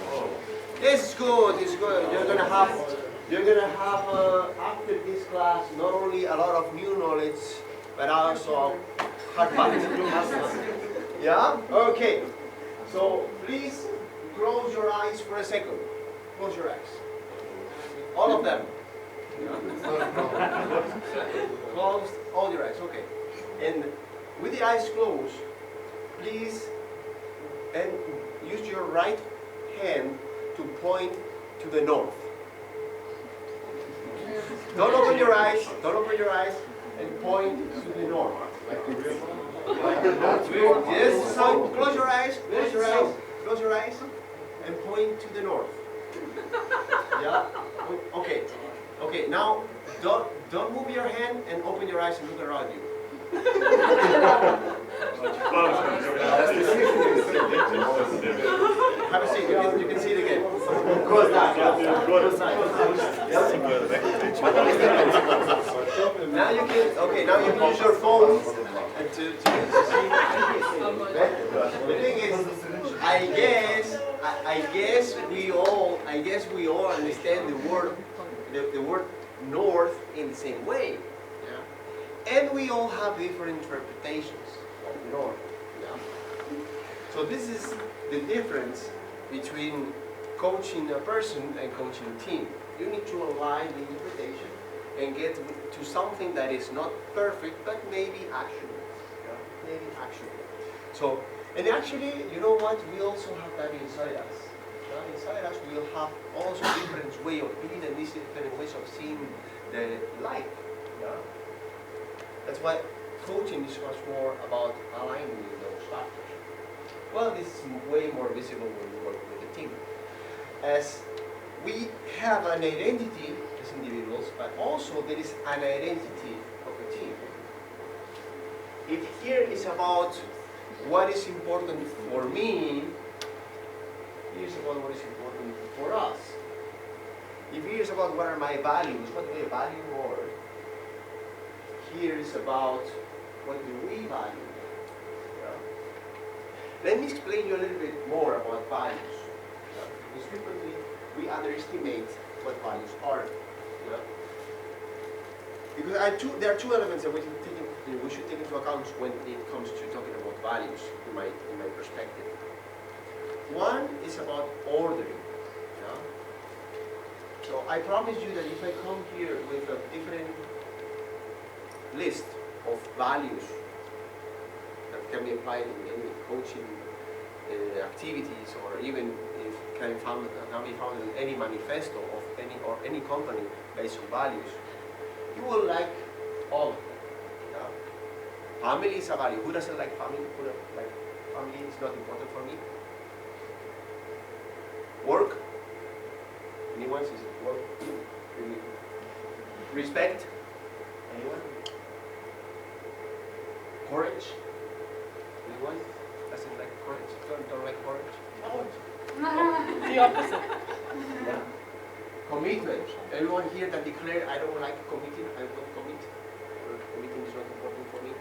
Oh. This is good, it's good. You're gonna have after this class not only a lot of new knowledge, but also hard facts. Yeah? Okay. So please close your eyes for a second. Close your eyes. All of them. Close all your eyes. Okay. And with the eyes closed, please and use your right hand to point to the north. Don't open your eyes, and point to the north. Yes, so close your eyes, and point to the north. Yeah? Okay, now don't move your hand and open your eyes and look around you. Have a seat, you can see it again. Now you can use your phone to see. The thing is, I guess we all understand the word north in the same way. Yeah? And we all have different interpretations of north. Yeah? So this is the difference between coaching a person and coaching a team. You need to align the interpretation and get to something that is not perfect, but maybe actionable. Yeah? Maybe actionable. So, and actually, you know what? We also have that inside us. Inside us, we'll have also different way of being and these different ways of seeing the life. Yeah? That's why coaching is much more about aligning those factors. Well, this is way more visible when you work with a team. As we have an identity as individuals, but also there is an identity of a team. If here is about what is important for me, here's about what is important for us. If here's about what are my values, what do I value more, here is about what do we value. Yeah. Let me explain you a little bit more about values. Yeah. Because frequently we underestimate what values are. Yeah. Because there are two elements that we should take into account when it comes to talking about values, in my perspective. One is about ordering. Yeah? So I promise you that if I come here with a different list of values that can be applied in any coaching activities, or even if can be found in any manifesto of any company based on values, you will like all of them. Yeah? Family is a value. Who doesn't like family? Family is not important for me. Work. Anyone says work? Respect. Anyone? Courage. Anyone doesn't like courage? Don't like courage? The opposite. Yeah. Commitment. Everyone here that declared I don't like committing, I don't commit, or committing is not important for me.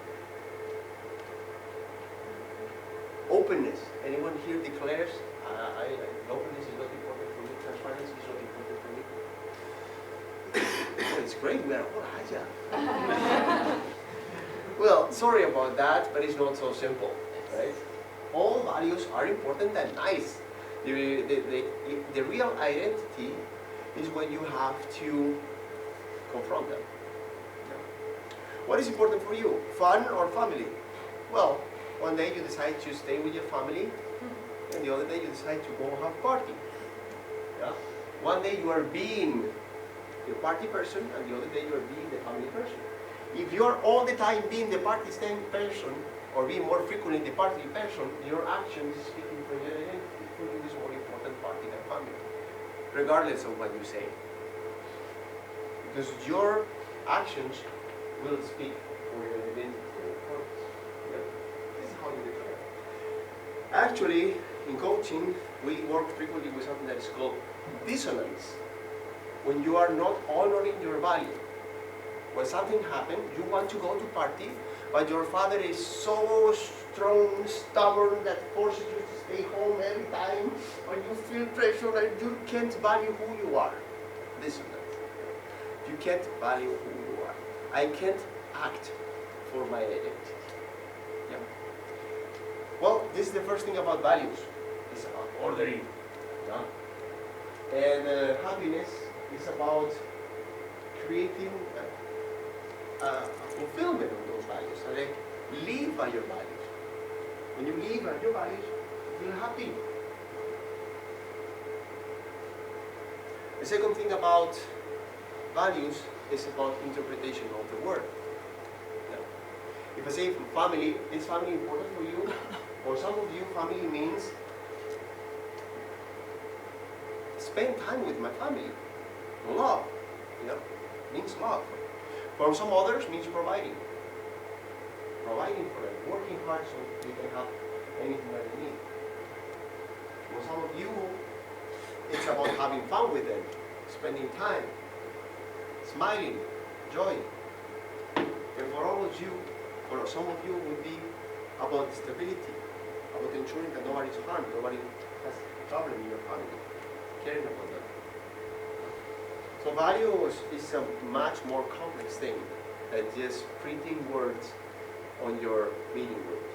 Openness. Anyone here declares openness is not important for me, transparency is not important for me? Oh, it's great, we are all Agile. Well, sorry about that, but it's not so simple, right? All values are important and nice. The real identity is when you have to confront them. Yeah. What is important for you? Fun or family? Well, one day you decide to stay with your family, and the other day you decide to go have a party. Yeah? One day you are being the party person, and the other day you are being the family person. If you are all the time being the party person, or being more frequently the party person, your actions speaking for your identity. Food is more important party than family, regardless of what you say. Because your actions will speak for your identity. This is how you declare. Actually, in coaching, we work frequently with something that is called dissonance. When you are not honoring your value. When something happens, you want to go to party, but your father is so strong, stubborn, that forces you to stay home every time, or you feel pressure and you can't value who you are. Dissonance. You can't value who you are. I can't act for my identity. Yeah. Well, this is the first thing about values. It's about ordering. Yeah. And happiness is about creating a fulfillment of those values. So like, live by your values. When you live by your values, you're happy. be. The second thing about values is about interpretation of the word. Yeah. If I say family, is family important for you? For some of you, family means spend time with my family. Love, means love. For some others, means providing. Providing for them, working hard so you can have anything that you need. For some of you, it's about having fun with them, spending time, smiling, joy. And for all of you, for some of you, would be about stability, about ensuring that nobody's harmed, nobody has trouble in your family, caring about them. So values is a much more complex thing than just printing words on your meeting rooms.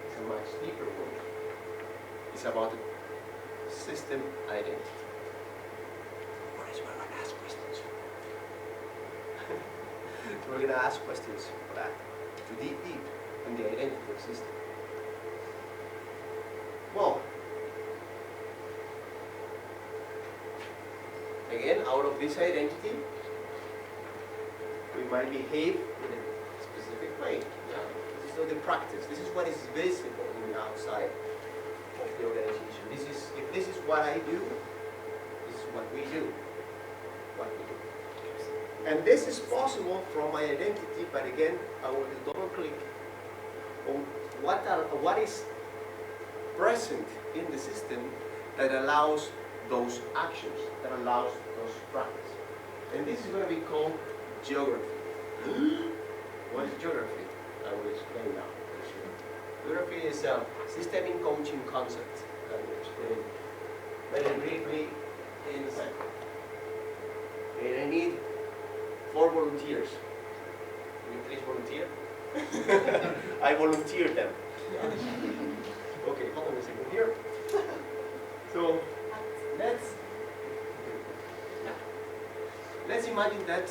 It's a much deeper word. It's about system identity. Or is we're going to ask questions. So we're going to ask questions for that, to dig deep on the identity of the system. Well, again, out of this identity, we might behave in a specific way. This is not the practice. This is what is visible in the outside of the organization. If this is what I do, this is what we do. And this is possible from my identity, but again, I will double click on what is present in the system that allows those actions, that allows those practices. And this is going to be called geography. What is geography? I will explain now. Geography is a systemic coaching concept. I will explain very briefly in a second. And I need 4 volunteers. Will you please volunteer? I volunteer them. Okay, hold on a second here. So let's imagine that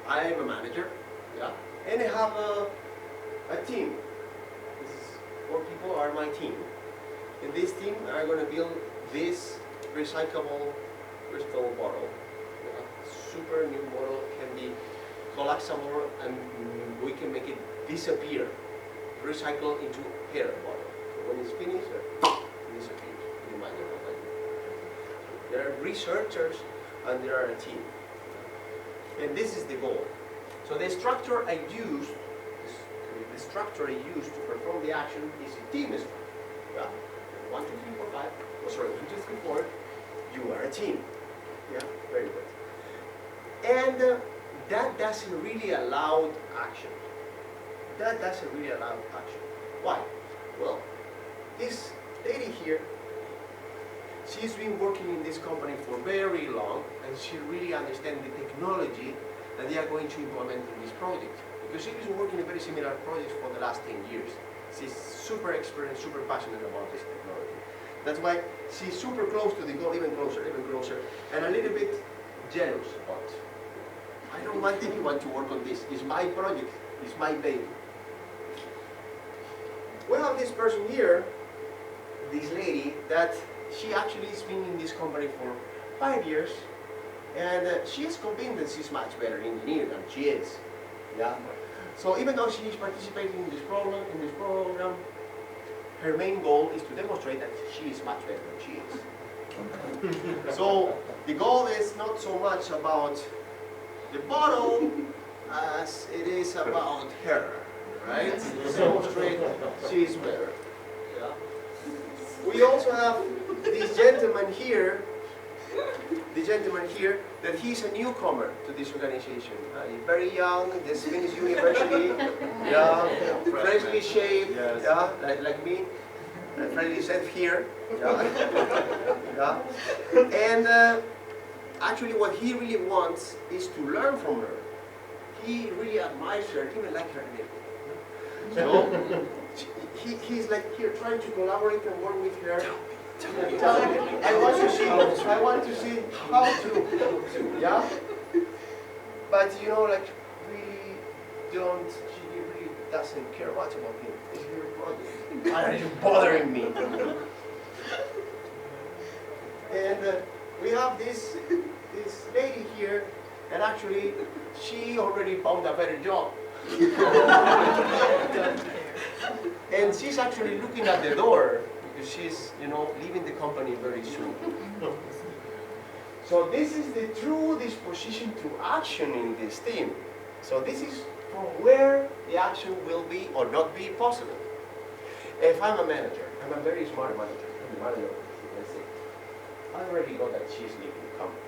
I am a manager, and I have a team. This is 4 people are my team. And this team are going to build this recyclable crystal bottle. Super new bottle, can be collapsible, and we can make it disappear, recycle into air bottle. So when it's finished, it disappears. You imagine what I do. There are researchers and there are a team. And this is the goal. So the structure I used, to perform the action is a team structure. 1, 2, 3, 4, 5. Oh, sorry, 1, 2, 3, 4. You are a team. Yeah, very good. And that doesn't really allow action. Why? Well, this lady here, she's been working in this company for very long, and she really understands the technology that they are going to implement in this project. Because she's been working in very similar projects for the last 10 years. She's super experienced, super passionate about this technology. That's why she's super close to the goal, even closer, and a little bit jealous about it. I don't want anyone to work on this. It's my project. It's my baby. We have this person here, this lady, that she actually has been in this company for 5 years, and she is convinced that she's much better engineer than she is. Yeah. So even though she is participating in this program, her main goal is to demonstrate that she is much better than she is. So the goal is not so much about the bottle as it is about her, right? To demonstrate she is better. Yeah. We also have this gentleman here, that he's a newcomer to this organization. He's very young, just finished university, freshly shaved, like me, freshly shaved here. And actually what he really wants is to learn from her. He really admires her, even like her a little bit. So he's like here trying to collaborate and work with her. I want to see how to, But like she really doesn't care much about him. It's her project. Why are you bothering me? she already found a better job. And she's actually looking at the door because she's, leaving the company very soon. So this is the true disposition to action in this team. So this is from where the action will be or not be possible. If I'm a manager, I'm a very smart manager, I'm the manager, let's say, I already know that she's leaving the company.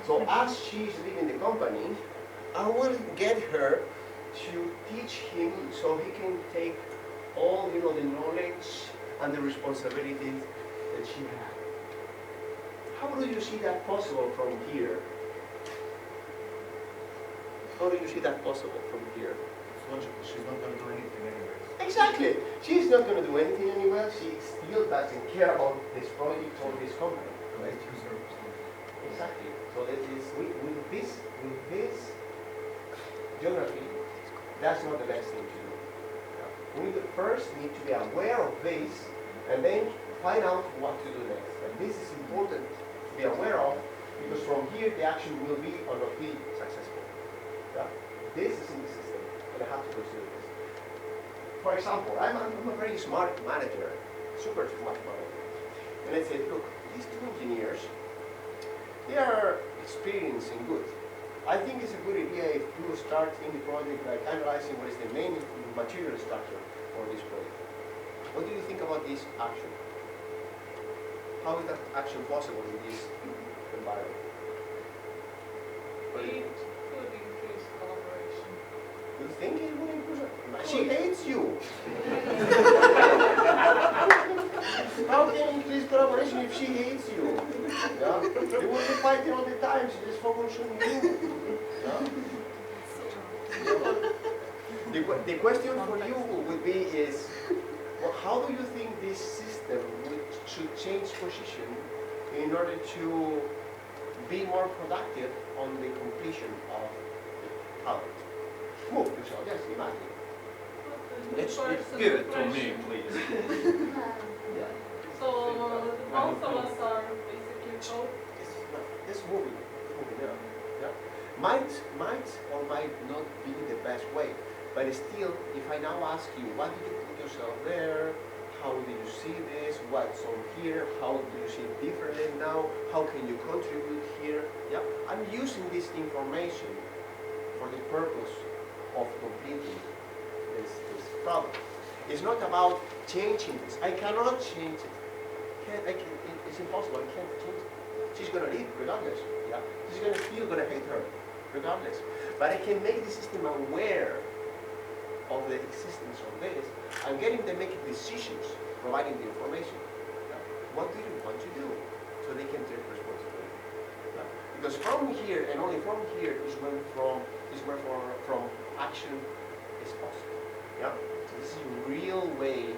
So as she's leaving the company, I will get her to teach him so he can take all the knowledge and the responsibilities that she has. How do you see that possible from here? How do you see that possible from here? She's not going to do anything anyways. Exactly. She's not going to do anything anyway. She still doesn't care about this project or this company. Right? Exactly. So that is with this geography, that's not the best thing to do. We first need to be aware of this and then find out what to do next. And this is important to be aware of because from here the action will be or not be successful. Yeah? This is in the system and I have to consider this. For example, I'm a very smart manager, super smart manager. And I said, look, these two engineers, they are experienced and good. I think it's a good idea if you start in the project like analyzing what is the main material structure for this project. What do you think about this action? How is that action possible in this environment? It could increase collaboration. You think it will improve? She hates you. How can you increase collaboration if she hates you? Yeah? You will be fighting all the time. She just focus on you. Yeah? The question for you would be is, well, how do you think this system should change position in order to be more productive on the completion of the project? Move yourself, yes, imagine. Let's give it to me, please. So both of us are basically both. It's moving, yeah. Might or might not be the best way, but still, if I now ask you, why did you put yourself there? How do you see this? What's on here? How do you see it differently now? How can you contribute here? Yeah, I'm using this information for the purpose of completing this problem. It's not about changing this. I cannot change it. It's impossible. I can't change it. She's going to leave regardless. Yeah, she's still going to hate her regardless. But I can make the system aware of the existence of this. I'm getting them making decisions, providing the information. Yeah. What do you want to do? So they can take responsibility. Yeah. Because from here and only from here is where from action is possible. Yeah. So this is a real way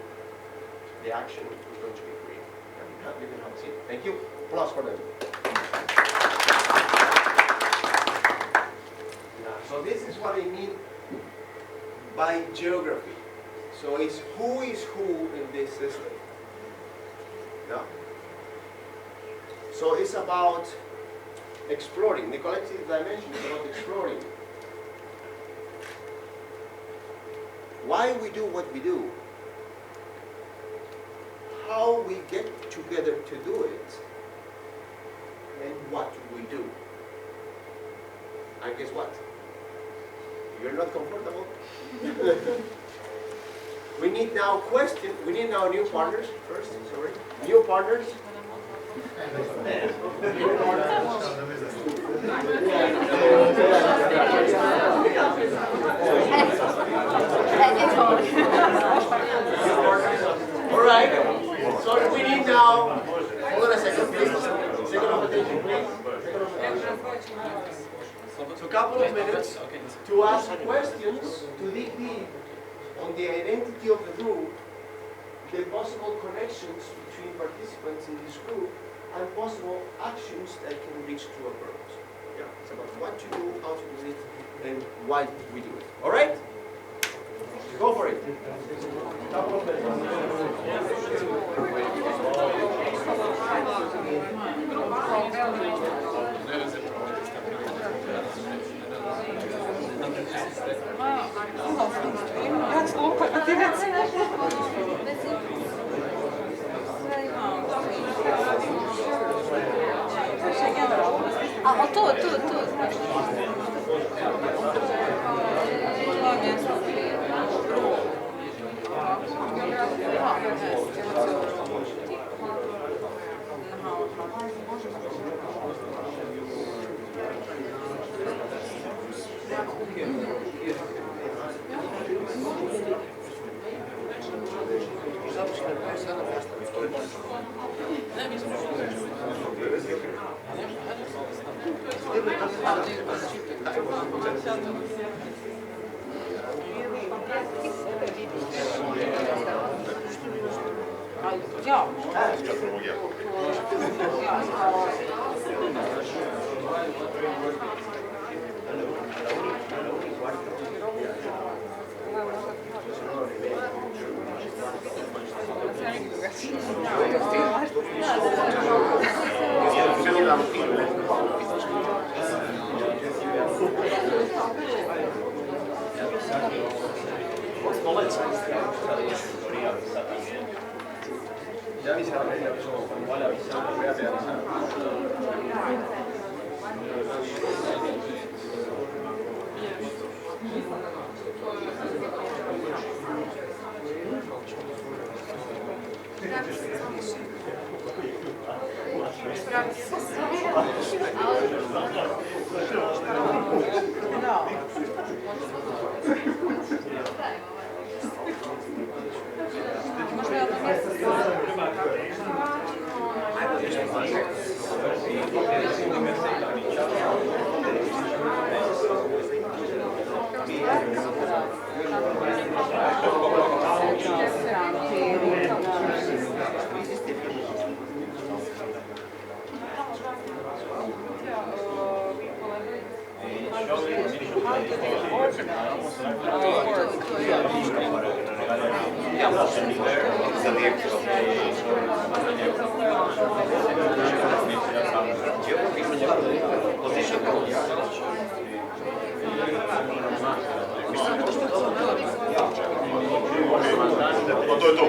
the action is going to be created. Yeah. You can have a seat. Thank you. Applause for them. Yeah. So this is what I mean by geography. So it's who is who in this system. Yeah. So it's about exploring. The collective dimension is about exploring. Why we do what we do. How we get together to do it. And what we do. And guess what? You're not comfortable. We need now new partners first, sorry. New partners. All right. So we need now, hold on a second, please. Second of attention, please. So a couple of minutes to ask questions, to dig deep on the identity of the group, the possible connections between participants in this group, and possible actions that can reach to a purpose. Yeah, it's about what to do, how to do it, and why we do it. All right? Go for it. Couple of minutes. O tu. To je mjesto prije. Ja. Ya avisaron, ya avisó, igual avisaron, voy a avisar. To je to.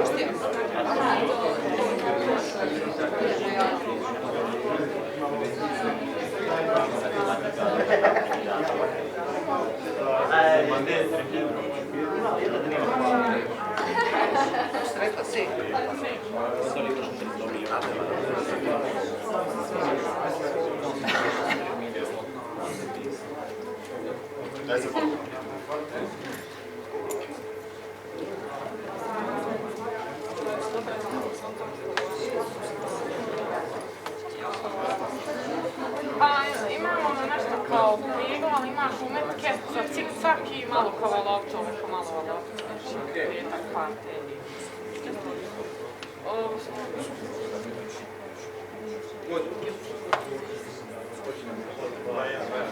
Daj se fotka. Pa imamo nešto kao prigla, ali imaš umetke za cik-cak i malo kao loptove, kao malo loptove. Prije tak partije. Good.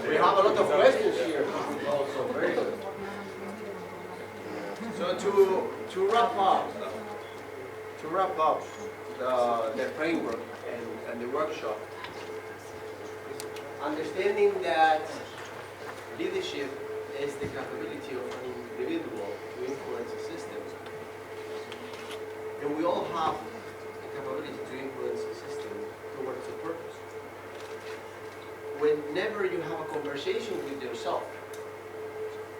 We have a lot of questions here. Also, very good. So to wrap up the framework and the workshop, understanding that leadership is the capability of an individual to influence a system, and we all have the capability to influence a system towards a purpose. Whenever you have a conversation with yourself,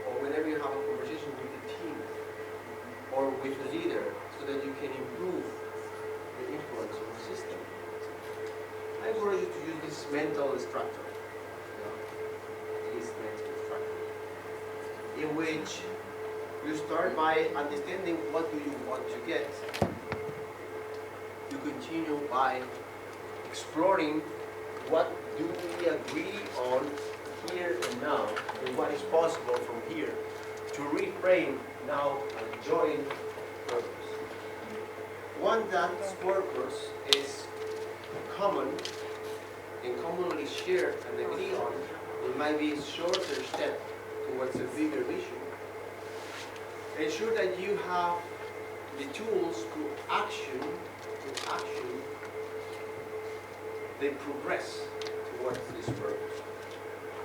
or whenever you have a conversation with the team, or with the leader, so that you can improve the influence of the system, I encourage you to use this mental structure. This mental structure, in which you start by understanding what do you want to get. You continue by exploring what do we agree on here and now, and what is possible from here, to reframe now a joint purpose. One that purpose is common and commonly shared and agreed on, it might be a shorter step towards a bigger vision. Ensure that you have the tools to action they progress towards this purpose.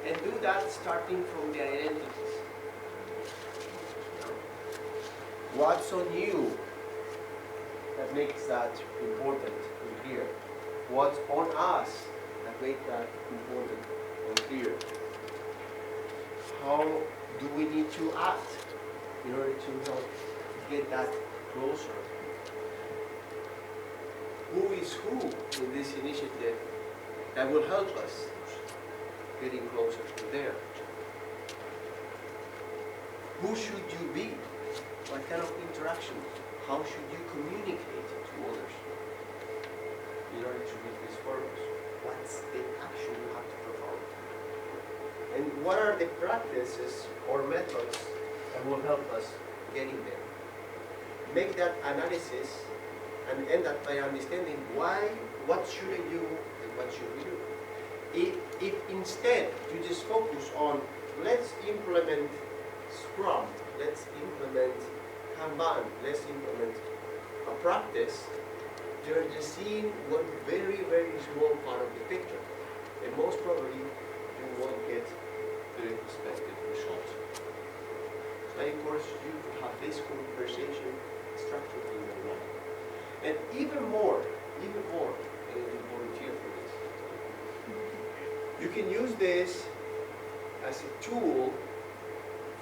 And do that starting from the identities. What's on you that makes that important in here? What's on us that makes that important unclear. How do we need to act in order to get that closer? Who is who in this initiative that will help us getting closer to there? Who should you be? What kind of interaction? How should you communicate to others in order to reach this purpose? What's the action you have to perform? And what are the practices or methods that will help us getting there? Make that analysis and end up by understanding why, what should I do and what should we do. If instead you just focus on let's implement Scrum, let's implement Kanban, let's implement a practice, you're just seeing one very, very small part of the picture. And most probably you won't get the expected result. So I encourage you to have this conversation structured in your life. And even more, and you volunteer for this. You can use this as a tool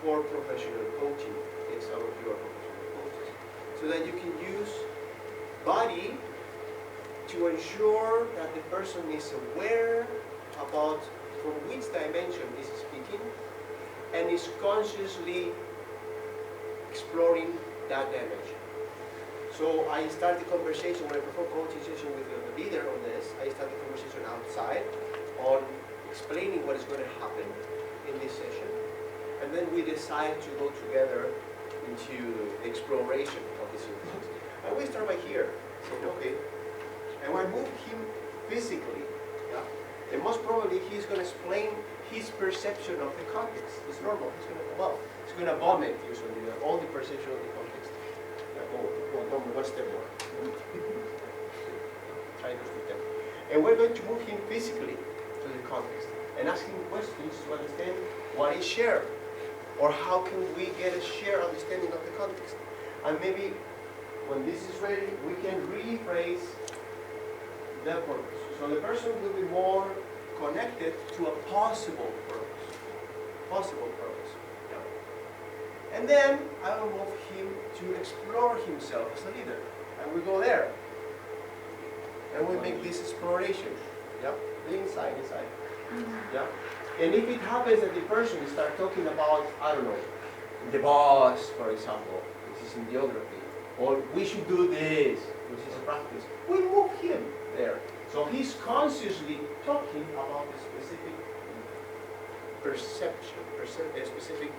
for professional coaching, if some of you are professional coaches, so that you can use body to ensure that the person is aware about from which dimension is speaking and is consciously exploring that dimension. So I start the conversation, when I perform coaching session with the leader on this, I start the conversation outside on explaining what is going to happen in this session. And then we decide to go together into exploration of this input. And we start by here, saying, okay, and I move him physically, yeah? And most probably he's going to explain his perception of the context. It's normal, he's going to vomit usually, all the perception of the context. One step more. Try to speak them. And we're going to move him physically to the context and ask him questions to understand what is shared. Or how can we get a shared understanding of the context? And maybe when this is ready, we can rephrase the purpose. So the person will be more connected to a possible purpose. Yeah. And then I will move him to explore himself as a leader. And we go there. And we make this exploration. Yeah? Inside. Yeah? And if it happens that the person starts talking about, I don't know, the boss, for example, which is in geography, or we should do this, which is a practice, we move him there. So he's consciously talking about a specific perception, a specific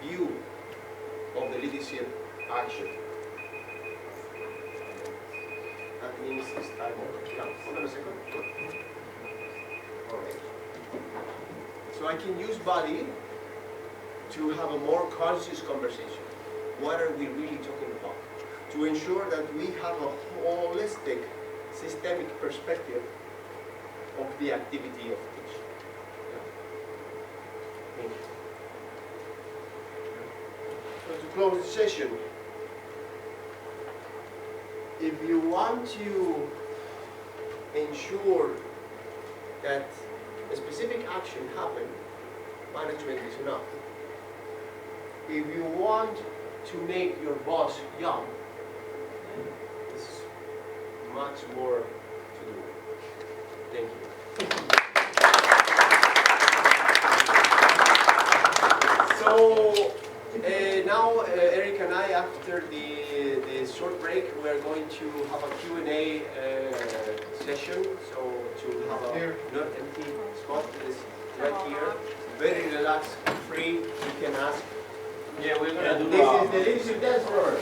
view of the leadership action. That means it's time over. Yeah, hold on a second. All right. So I can use body to have a more conscious conversation. What are we really talking about? To ensure that we have a holistic, systemic perspective of the activity of each. Yeah. Thank you. So to close the session, if you want to ensure that a specific action happen, management is enough. If you want to make your boss young, there's much more to do. Thank you. So now Eric and I, after the short break, we are going to have a Q&A session. So to have a not empty spot is right here, very relaxed, free. You can ask. Yeah, we're gonna do This is the Leadership Dance Floor.